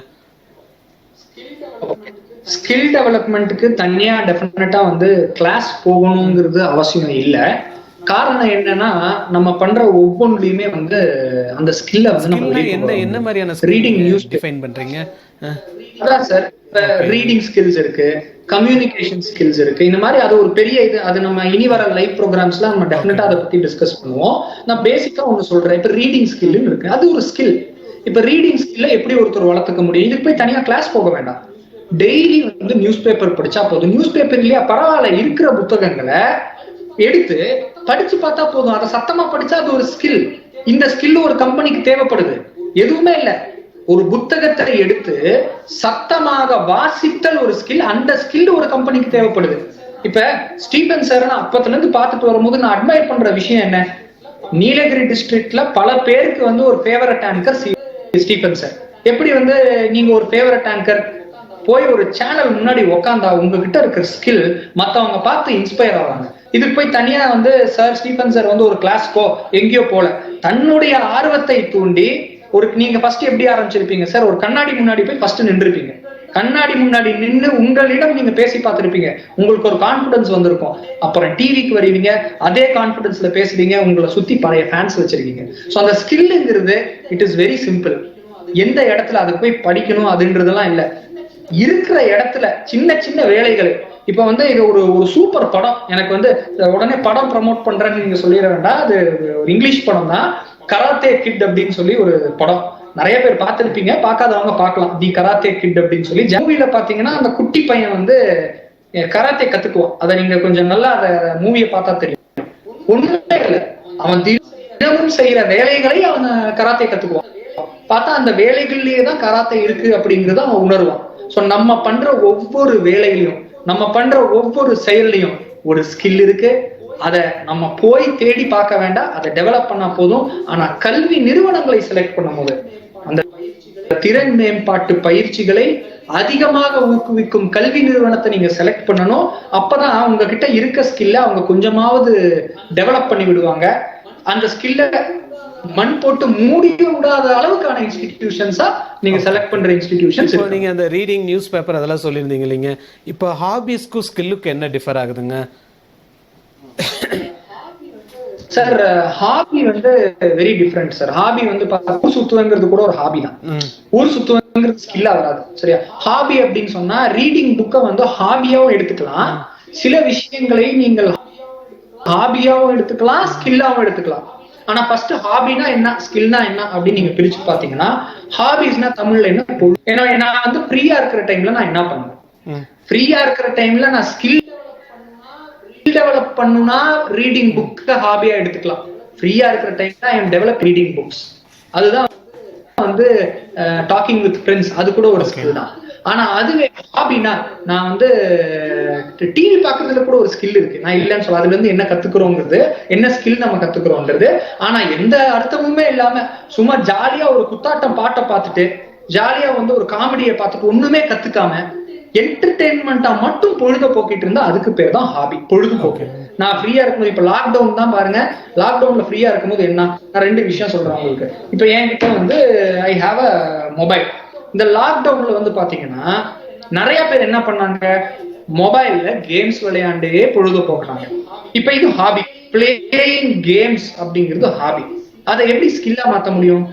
ஸ்கில் டெவலப்மெண்ட்டுக்கு தனியா டெஃபினட்டா வந்து கிளாஸ் போகணுங்கிறது அவசியம் இல்லை. காரணம் என்னன்னா நம்ம பண்ற ஒவ்வொன்றுலயுமே வந்து அந்த ஸ்கில்ல வந்து நம்ம என்ன மாதிரியான ரீடிங் நியூஸ் டிஃபைன் பண்றீங்க? அதான் சார், ரீடிங் ஸ்கில்ஸ் இருக்கு, கம்யூனிகேஷன் ஸ்கில்ஸ் இருக்கு. இந்த மாதிரி அது ஒரு பெரிய இது. அது நம்ம இனி வர லைவ் ப்ரோக்ராம்ஸ்ல நம்ம டெஃபினட்டா அதை பத்தி டிஸ்கஸ் பண்ணுவோம். நான் பேசிக்கா ஒண்ணு சொல்றேன். இப்ப ரீடிங் ஸ்கில் இருக்கு, அது ஒரு ஸ்கில். இப்ப ரீடிங் ஸ்கில்ல எப்படி ஒருத்தர் வளர்த்துக்க முடியும்? இதுக்கு போய் தனியா கிளாஸ் போக வேண்டாம். டெய்லி வந்து நியூஸ் பேப்பர் படிச்சா போதும். நியூஸ் பேப்பர் இல்லையா பரவாயில்ல, இருக்கிற புத்தகங்களை எடுத்து படிச்சு பார்த்தா போதும். அதை சத்தமா படிச்சா அது ஒரு ஸ்கில். இந்த ஸ்கில் ஒரு கம்பெனிக்கு தேவைப்படுது. எதுவுமே இல்ல, ஒரு புத்தகத்தை எடுத்து சத்தமாக வாசித்தல் ஒரு ஸ்கில். அந்த ஸ்கில் ஒரு கம்பெனிக்கு தேவைப்படுது. இப்ப ஸ்டீபன் சார் அப்பத்துல இருந்து பார்த்துட்டு வரும்போது நான் அட்மையர் பண்ற விஷயம் என்ன, நீலகிரி டிஸ்ட்ரிக்ட்ல பல பேருக்கு வந்து ஒரு ஃபேவரட் ஆங்கர் ஸ்டீபன் சார். எப்படி வந்து நீங்க ஒரு ஃபேவரட் ஆங்கர் போய் ஒரு சேனல் முன்னாடி உக்காந்தா உங்ககிட்ட இருக்கிற ஸ்கில் மத்தவங்க பார்த்து இன்ஸ்பயர் ஆவாங்க. இதுக்கு போய் தனியா வந்து சார் ஸ்டீபன் சார் வந்து ஒரு கிளாஸ்க்கோ எங்கேயோ போல, தன்னுடைய ஆர்வத்தை தூண்டி ஒரு நீங்க ஃபர்ஸ்ட் எப்படி ஆரம்பிச்சிருப்பீங்க சார், ஒரு கண்ணாடி முன்னாடி போய் ஃபர்ஸ்ட் நின்றுருப்பீங்க. கண்ணாடி முன்னாடி நின்று உங்களிடம் நீங்க பேசி பார்த்திருப்பீங்க, உங்களுக்கு ஒரு கான்பிடன்ஸ் வந்திருக்கும். அப்புறம் டிவிக்கு வருவீங்க, அதே கான்பிடன்ஸ்ல பேசுவீங்க, உங்களை சுத்தி பழைய ஃபேன்ஸ் வச்சிருக்கீங்க. ஸோ அந்த ஸ்கில்ங்கிறது இட் இஸ் வெரி சிம்பிள். எந்த இடத்துல அதுக்கு போய் படிக்கணும் அதுன்றதெல்லாம் இல்லை, இருக்கிற இடத்துல சின்ன சின்ன வேலைகள். இப்ப வந்து இது ஒரு சூப்பர் படம். எனக்கு வந்து உடனே படம் ப்ரமோட் பண்றேன்னு நீங்க சொல்லிட வேண்டாம். அது ஒரு இங்கிலீஷ் படம் தான், கராத்தே கிட் அப்படின்னு சொல்லி ஒரு படம். நிறைய பேர் பார்த்திருப்பீங்க, பார்க்காதவங்க பார்க்கலாம். தி கராத்தே கிட் அப்படின்னு சொல்லி மூவில பாத்தீங்கன்னா அந்த குட்டி பையன் வந்து கராத்தே கத்துக்குவான். அதை நீங்க கொஞ்சம் நல்லா அந்த மூவியை பார்த்தா தெரியும். ஒண்ணுமே இல்லை, அவன் தினமும் செய்யற வேலைகளை அவன் கராத்தே கத்துக்குவான். பார்த்தா அந்த வேலைகள்லயே தான் கராத்தே இருக்கு அப்படிங்கறத அவன் உணர்வான். சோ நம்ம பண்ற ஒவ்வொரு வேலையிலையும், நம்ம பண்ற ஒவ்வொரு செயல்லையும் ஒரு ஸ்கில் இருக்கு. அதை நம்ம போய் தேடி பார்க்க வேண்டாம், அதை டெவலப் பண்ணா போதும். ஆனா கல்வி நிறுவனங்களை செலக்ட் பண்ணும் போது அந்த திறன் மேம்பாட்டு பயிற்சிகளை அதிகமாக ஊக்குவிக்கும் கல்வி நிறுவனத்தை நீங்க செலக்ட் பண்ணணும். அப்பதான் உங்ககிட்ட இருக்க ஸ்கில்ல அவங்க கொஞ்சமாவது டெவலப் பண்ணி விடுவாங்க. அந்த ஸ்கில்ல மண் போட்டு மூடி விடாத அளவுக்கான இன்ஸ்டிடியூஷன்ஸா நீங்க செலக்ட் பண்ற இன்ஸ்டிடியூஷன்ஸ். இப்போ நீங்க அந்த ரீடிங், நியூஸ் பேப்பர் அதெல்லாம் சொல்லியிருந்தீங்க இல்லைங்க. இப்போ ஹாபிஸ்க்கும் ஸ்கில்லுக்கு என்ன டிஃபர் ஆகுதுங்க? சார் ஹாபி வந்து வெரி டிஃப்ரெண்ட் சார். ஹாபி வந்து ஊர் சுத்துவங்கிறது கூட ஒரு ஹாபி தான். ஊர் சுத்துவங்கிறது ஸ்கில்லா வராது. சரியா? ஹாபி அப்படின்னு சொன்னா ரீடிங் புக்கை வந்து ஹாபியாவும் எடுத்துக்கலாம். சில விஷயங்களை நீங்கள் ஹாபியாவும் எடுத்துக்கலாம், ஸ்கில்லாவும் எடுத்துக்கலாம். ஆனா ஃபர்ஸ்ட் ஹாபினா என்ன, ஸ்கில்னா என்ன அப்படின்னு நீங்க பிரிச்சு பாத்தீங்கன்னா, ஹாபிஸ்னா தமிழ்ல என்ன, ஏன்னா நான் வந்து ஃப்ரீயா இருக்கிற டைம்ல நான் என்ன பண்ணுவேன், ஃப்ரீயா இருக்கிற டைம்ல நான் ஸ்கில் டெவலப் பண்ணுனா ரீடிங் புக் ஹாபியா எடுத்துக்கலாம். ஃப்ரீயா இருக்கிற டைம்ல I am develop reading books. அதுதான் வந்து டாக்கிங் வித் ஃப்ரெண்ட்ஸ், அது கூட ஒரு ஸ்கில் தான். ஆனா அதுவே ஹாபினா நான் வந்து டிவி பாக்குறதுல கூட ஒரு ஸ்கில் இருக்கு, நான் இல்லைன்னு சொல்ல. அதுல இருந்து என்ன கத்துக்கிறோங்கிறது, என்ன ஸ்கில் நம்ம கத்துக்கிறோங்கிறது. ஆனா எந்த அர்த்தமுமே இல்லாம சும்மா ஜாலியா ஒரு குத்தாட்டம் பாட்டை பார்த்துட்டு, ஜாலியா வந்து ஒரு காமெடியை பார்த்துட்டு ஒண்ணுமே கத்துக்காம என்டர்டெயின்மெண்டா மட்டும் பொழுத போக்கிட்டு இருந்தா அதுக்கு பேர் தான் ஹாபி, பொழுதுபோக்கு. நான் ஃப்ரீயா இருக்கும்போது, இப்ப லாக்டவுன் தான் பாருங்க, லாக்டவுன்ல ஃப்ரீயா இருக்கும்போது என்ன, நான் ரெண்டு விஷயம் சொல்றேன் உங்களுக்கு. இப்ப என்கிட்ட வந்து ஐ ஹாவ் அ மொபைல். இந்த லாக்டவுன்ல வந்து பாத்தீங்கன்னா நிறைய பேர் என்ன பண்ணாங்க, மொபைல்ல கேம்ஸ் விளையாண்டே பொழுது போக்குறாங்க. இப்ப இது ஹாபி, பிளேயிங் கேம்ஸ் அப்படிங்கிறது ஹாபி. அதை எப்படி ஸ்கில்லா மாத்த முடியும்?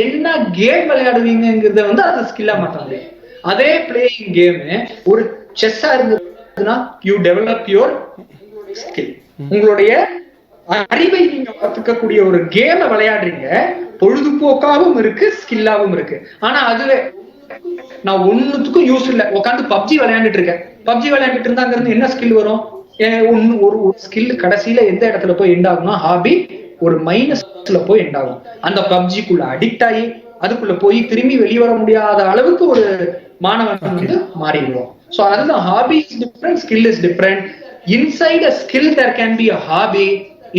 என்ன கேம் விளையாடுவீங்கிறத வந்து அதை ஸ்கில்லா மாத்த முடியும். அதே பிளேயிங் கேம் ஒரு செஸ்ஸா இருந்ததுன்னா யூ டெவலப் யுவர் ஸ்கில். உங்களுடைய அறிவை நீங்க கத்துக்கக்கூடிய ஒரு கேமை விளையாடுறீங்க, பொழுதுபோக்காவும் இருக்கு, ஸ்கில்லாவும் இருக்கு. ஆனா அதுவே நான் ஒண்ணுத்துக்கும் யூஸ் இல்ல, உட்காந்து பப்ஜி விளையாண்டுட்டு இருக்கேன். பப்ஜி விளையாண்டுட்டு இருந்தா அங்க இருந்து என்ன ஸ்கில் வரும்? ஒரு ஸ்கில் கடைசியில எந்த இடத்துல போய் எண்ட் ஆகும்னா, ஹாபி ஒரு மைனஸ்ல போய் எண்ட் ஆகும். அந்த பப்ஜிக்குள்ள அடிக்ட் ஆகி அதுக்குள்ள போய் திரும்பி வெளிவர முடியாத அளவுக்கு ஒரு மாணவன் வந்து மாறிடுவோம். சோ அதுதான் hobby is different, skill is different. Inside a skill there can be a hobby,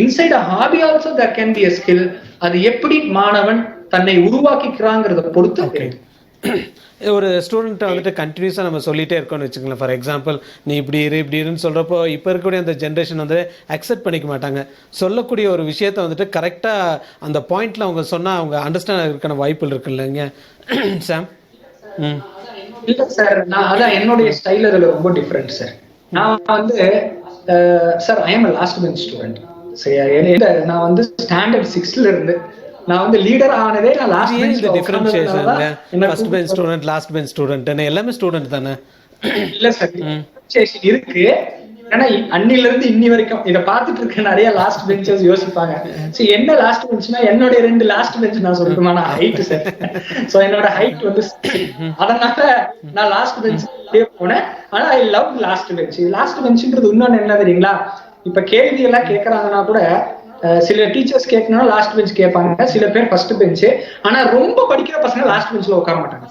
inside a hobby also there can be a skill. அது எப்படி மாணவன் தன்னை உருவாக்கிக்கிறாங்கிறத பொறுத்து. ஒரு ஸ்டூடெண்ட்டை வந்துட்டு கண்டினியூஸாக நம்ம சொல்லிகிட்டே இருக்கோம்னு வச்சுக்கோங்களேன். ஃபார் எக்ஸாம்பிள், நீ இப்படி இருன்னு சொல்கிறப்போ இப்போ இருக்கக்கூடிய அந்த ஜென்ரேஷன் வந்து அக்செப்ட் பண்ணிக்க மாட்டாங்க. சொல்லக்கூடிய ஒரு விஷயத்தை வந்துட்டு கரெக்டாக அந்த பாயிண்டில் அவங்க சொன்னால் அவங்க அண்டர்ஸ்டாண்ட் ஆகிறதுக்கான வாய்ப்புகள் இருக்கு இல்லைங்க சாம்? இல்ல சார், நான் அதான் என்னுடைய ஸ்டைல் அதில் ரொம்ப டிஃப்ரெண்ட் சார். நான் வந்து sir I am last bench student. சரி, நான் வந்து ஸ்டாண்டர்ட் 6ல இருந்து நான் வந்து லீடர் ஆனதே நான் லாஸ்ட் பெஞ்ச்ல. Differentiation first bench student, last bench student எல்லாமே ஸ்டூடண்ட் தானே? இல்ல சார், டிஃபரன்ஷியேஷன் இருக்கு. ஏன்னா அன்னில இருந்து இன்னி வரைக்கும் இத பார்த்துட்டு இருக்க நிறைய லாஸ்ட் பெஞ்சர்ஸ் யோசிப்பாங்க, சரி என்ன லாஸ்ட் பெஞ்ச்னா என்னோட 2 லாஸ்ட் பெஞ்ச் நான் சொல்லட்டுமா, நான் ஹைட் சார். சோ என்னோட ஹைட் வந்து அதனால நான் லாஸ்ட் பெஞ்ச் போனேன். ஆனா I love last bench. Last பெஞ்ச்ன்றது இன்னொன்னு என்ன தெரியுங்களா, இப்ப கேள்வி எல்லாம் கேட்கறாங்கன்னா கூட சில டீச்சர்ஸ் கேட்கணும்னா லாஸ்ட் பெஞ்ச் கேட்பாங்க, சில பேர் ஃபர்ஸ்ட் பெஞ்ச். ஆனா ரொம்ப படிக்கிற பசங்க லாஸ்ட் பெஞ்ச்ல உட்கார மாட்டாங்க,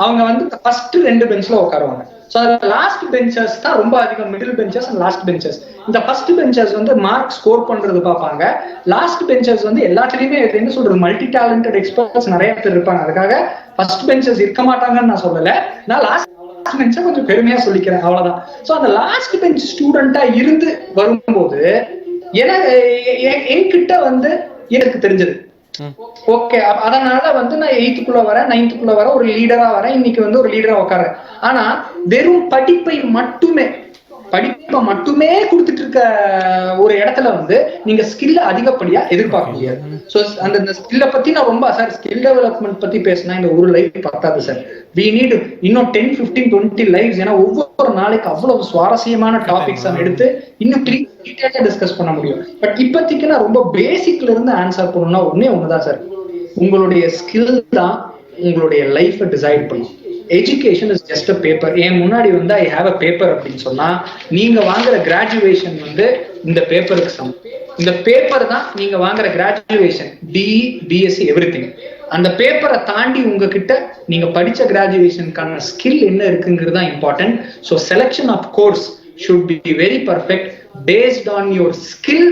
அவங்க வந்து ஃபர்ஸ்ட் 2 பெஞ்ச்ல உட்காருவாங்க. ஸோ லாஸ்ட் பெஞ்சர்ஸ் தான் ரொம்ப அதிகம், middle benchers and last benchers. இந்த ஃபர்ஸ்ட் பெஞ்சர்ஸ் வந்து மார்க் ஸ்கோர் பண்றது பார்ப்பாங்க. லாஸ்ட் பெஞ்சர்ஸ் வந்து எல்லாத்துலயுமே என்ன சொல்றது, மல்டி டேலண்டட் எக்ஸ்பர்ட்ஸ் நிறைய பேர் இருப்பாங்க. அதுக்காக ஃபர்ஸ்ட் பெஞ்சர்ஸ் இருக்க மாட்டாங்கன்னு நான் சொல்லல, நான் லாஸ்ட் பெஞ்சை கொஞ்சம் பெருமையா சொல்லிக்கிறேன், அவ்வளவுதான். ஸோ அந்த லாஸ்ட் பெஞ்ச் ஸ்டூடெண்டா இருந்து வரும்போது என்கிட்ட வந்து எனக்கு தெரிஞ்சது ஓகே, அதனால வந்து நான் 8th வரேன், 9th வரேன், ஒரு லீடரா வரேன். இன்னைக்கு வந்து ஒரு லீடரா உட்காரேன். ஆனா வெறும் படிப்பை மட்டுமே கொடுத்துட்டு இருக்க ஒரு இடத்துல வந்து நீங்க ஸ்கில்ல அதிகப்படியா எதிர்பார்க்க முடியாது. சோ அந்த ஸ்கில்ல பத்தி நான் ரொம்ப சார், ஸ்கில் டெவலப்மெண்ட் பத்தி பேசினா இந்த ஒரு லைஃப் பத்தாது சார். we need இன்னும் 10, 15, 20 லைவ்ஸ். ஏன்னா ஒவ்வொரு நாளைக்கு அவ்வளவு சுவாரஸ்யமான டாபிக்ஸ் எடுத்து இன்னும் டீடைலா டிஸ்கஸ் பண்ண முடியும். பட் இப்போதைக்கு நான் ரொம்ப பேசிக்ல இருந்து ஆன்சர் பண்ணணும்னா ஒண்ணுதான் சார், உங்களுடைய ஸ்கில் தான் உங்களுடைய லைஃபை டிசைட் பண்ணும். Education is just a paper. என் முன்னாடி வந்து ஐ ஹாவ் அ பேப்பர் அப்படின்னு சொன்னா நீங்க வாங்குற கிராஜுவேஷன் வந்து இந்த பேப்பருக்கு சமம். இந்த பேப்பர் தான் நீங்க வாங்குற கிராஜுவேஷன், பிஇ, பிஎஸ்சி, எவ்ரிதிங். அந்த பேப்பரை தாண்டி உங்ககிட்ட நீங்க படிச்ச கிராஜுவேஷனுக்கான ஸ்கில் என்ன இருக்குங்கிறது தான் important. So selection of course should be very perfect based on your skill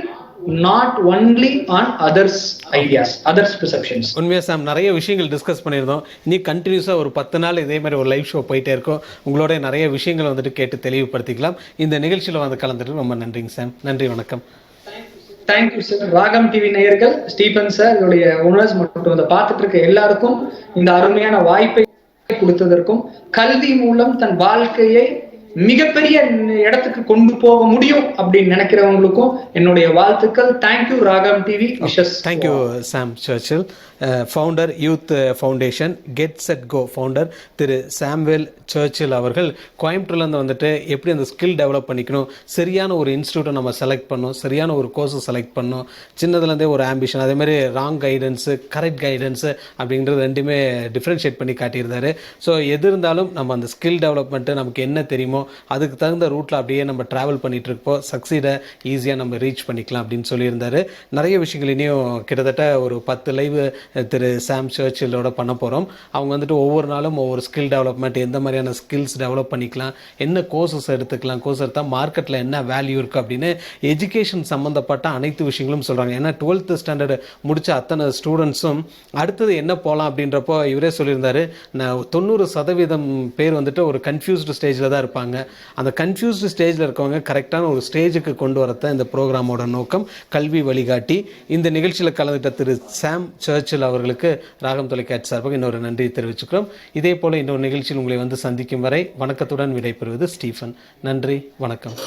not only on others ideas, others perceptions. உண்மையாக சாம் நிறைய விஷயங்கள் டிஸ்கஸ் பண்ணியிருந்தோம். இனி கண்டினியூஸாக ஒரு 10 நாள் இதே மாதிரி ஒரு லைவ் ஷோ போயிட்டே இருக்கும். உங்களோட நிறைய விஷயங்கள் வந்துட்டு கேட்டு தெளிவுபடுத்திக்கலாம். இந்த நிகழ்ச்சியில் வந்து கலந்துட்டு ரொம்ப நன்றிங்க சாம். நன்றி, வணக்கம். Thank you sir. ராகம் டிவி நேயர்கள், ஸ்டீபன் சார், இதோடைய ஓனர்ஸ் மற்றும் அதை பார்த்துட்டு இருக்க எல்லாருக்கும் இந்த அருமையான வாய்ப்பை கொடுத்ததற்கும், கல்வி மூலம் தன் வாழ்க்கையை மிகப்பெரிய இடத்துக்கு கொண்டு போக முடியும் அப்படின்னு நினைக்கிறவங்களுக்கும் என்னுடைய வாழ்த்துக்கள். தேங்க்யூ ராகம் TV. Thank you Sam Churchill, founder youth foundation get set go founder திரு சாம்வேல் சர்ச்சில் அவர்கள் கோயம்புத்தூர்லேருந்து வந்துட்டு எப்படி அந்த ஸ்கில் டெவலப் பண்ணிக்கணும், சரியான ஒரு இன்ஸ்டியூட்டை நம்ம செலக்ட் பண்ணணும், சரியான ஒரு கோர்ஸை செலக்ட் பண்ணணும், சின்னதுலேருந்தே ஒரு ஆம்பிஷன், அதேமாதிரி ராங் கைடன்ஸு கரெக்ட் கைடன்ஸு அப்படிங்கிறது ரெண்டுமே டிஃப்ரென்ஷியேட் பண்ணி காட்டியிருந்தாரு. ஸோ எது இருந்தாலும் நம்ம அந்த ஸ்கில் டெவலப்மெண்ட்டு நமக்கு என்ன தெரியுமோ அதுக்கு தகுந்த ரூட்டில் அப்படியே நம்ம ட்ராவல் பண்ணிகிட்டு இருப்போம், சக்சீடை ஈஸியாக நம்ம ரீச் பண்ணிக்கலாம் அப்படின்னு சொல்லியிருந்தாரு. நிறைய விஷயங்கள் இனியும் கிட்டத்தட்ட ஒரு 10 லைவ் திரு சாம் சர்ச்சிலோட பண்ண போகிறோம். அவங்க வந்துட்டு ஒவ்வொரு நாளும் ஒவ்வொரு ஸ்கில் டெவலப்மெண்ட், எந்த மாதிரியான ஸ்கில்ஸ் டெவலப் பண்ணிக்கலாம், என்ன கோர்சஸ் எடுத்துக்கலாம், கோர்ஸ் எடுத்தால் மார்க்கெட்டில் என்ன வேல்யூ இருக்குது அப்படின்னு எஜுகேஷன் சம்மந்தப்பட்ட அனைத்து விஷயங்களும் சொல்கிறாங்க. ஏன்னா 12th ஸ்டாண்டர்டு முடித்த அத்தனை ஸ்டூடெண்ட்ஸும் அடுத்தது என்ன போகலாம் அப்படின்றப்போ இவரே சொல்லியிருந்தாரு, நான் 90% பேர் வந்துட்டு ஒரு கன்ஃபியூஸ்டு ஸ்டேஜில் தான் இருப்பாங்க. அந்த கன்ஃபியூஸ்டு ஸ்டேஜில் இருக்கவங்க கரெக்டான ஒரு ஸ்டேஜுக்கு கொண்டு வரத்தான் இந்த ப்ரோக்ராமோட நோக்கம், கல்வி வழிகாட்டி. இந்த நிகழ்ச்சியில் கலந்துட்ட திரு சாம் சர்ச்சில் அவர்களுக்கு ராகம் தொலைக்காட்சி சார்பாக இன்னொரு நன்றி தெரிவிச்சுக்கிறோம். இதே போல் இன்னொரு நிகழ்ச்சியில் உங்களை வந்து சந்திக்கும் வரை வணக்கத்துடன் விடைபெறுவது ஸ்டீஃபன். நன்றி, வணக்கம்.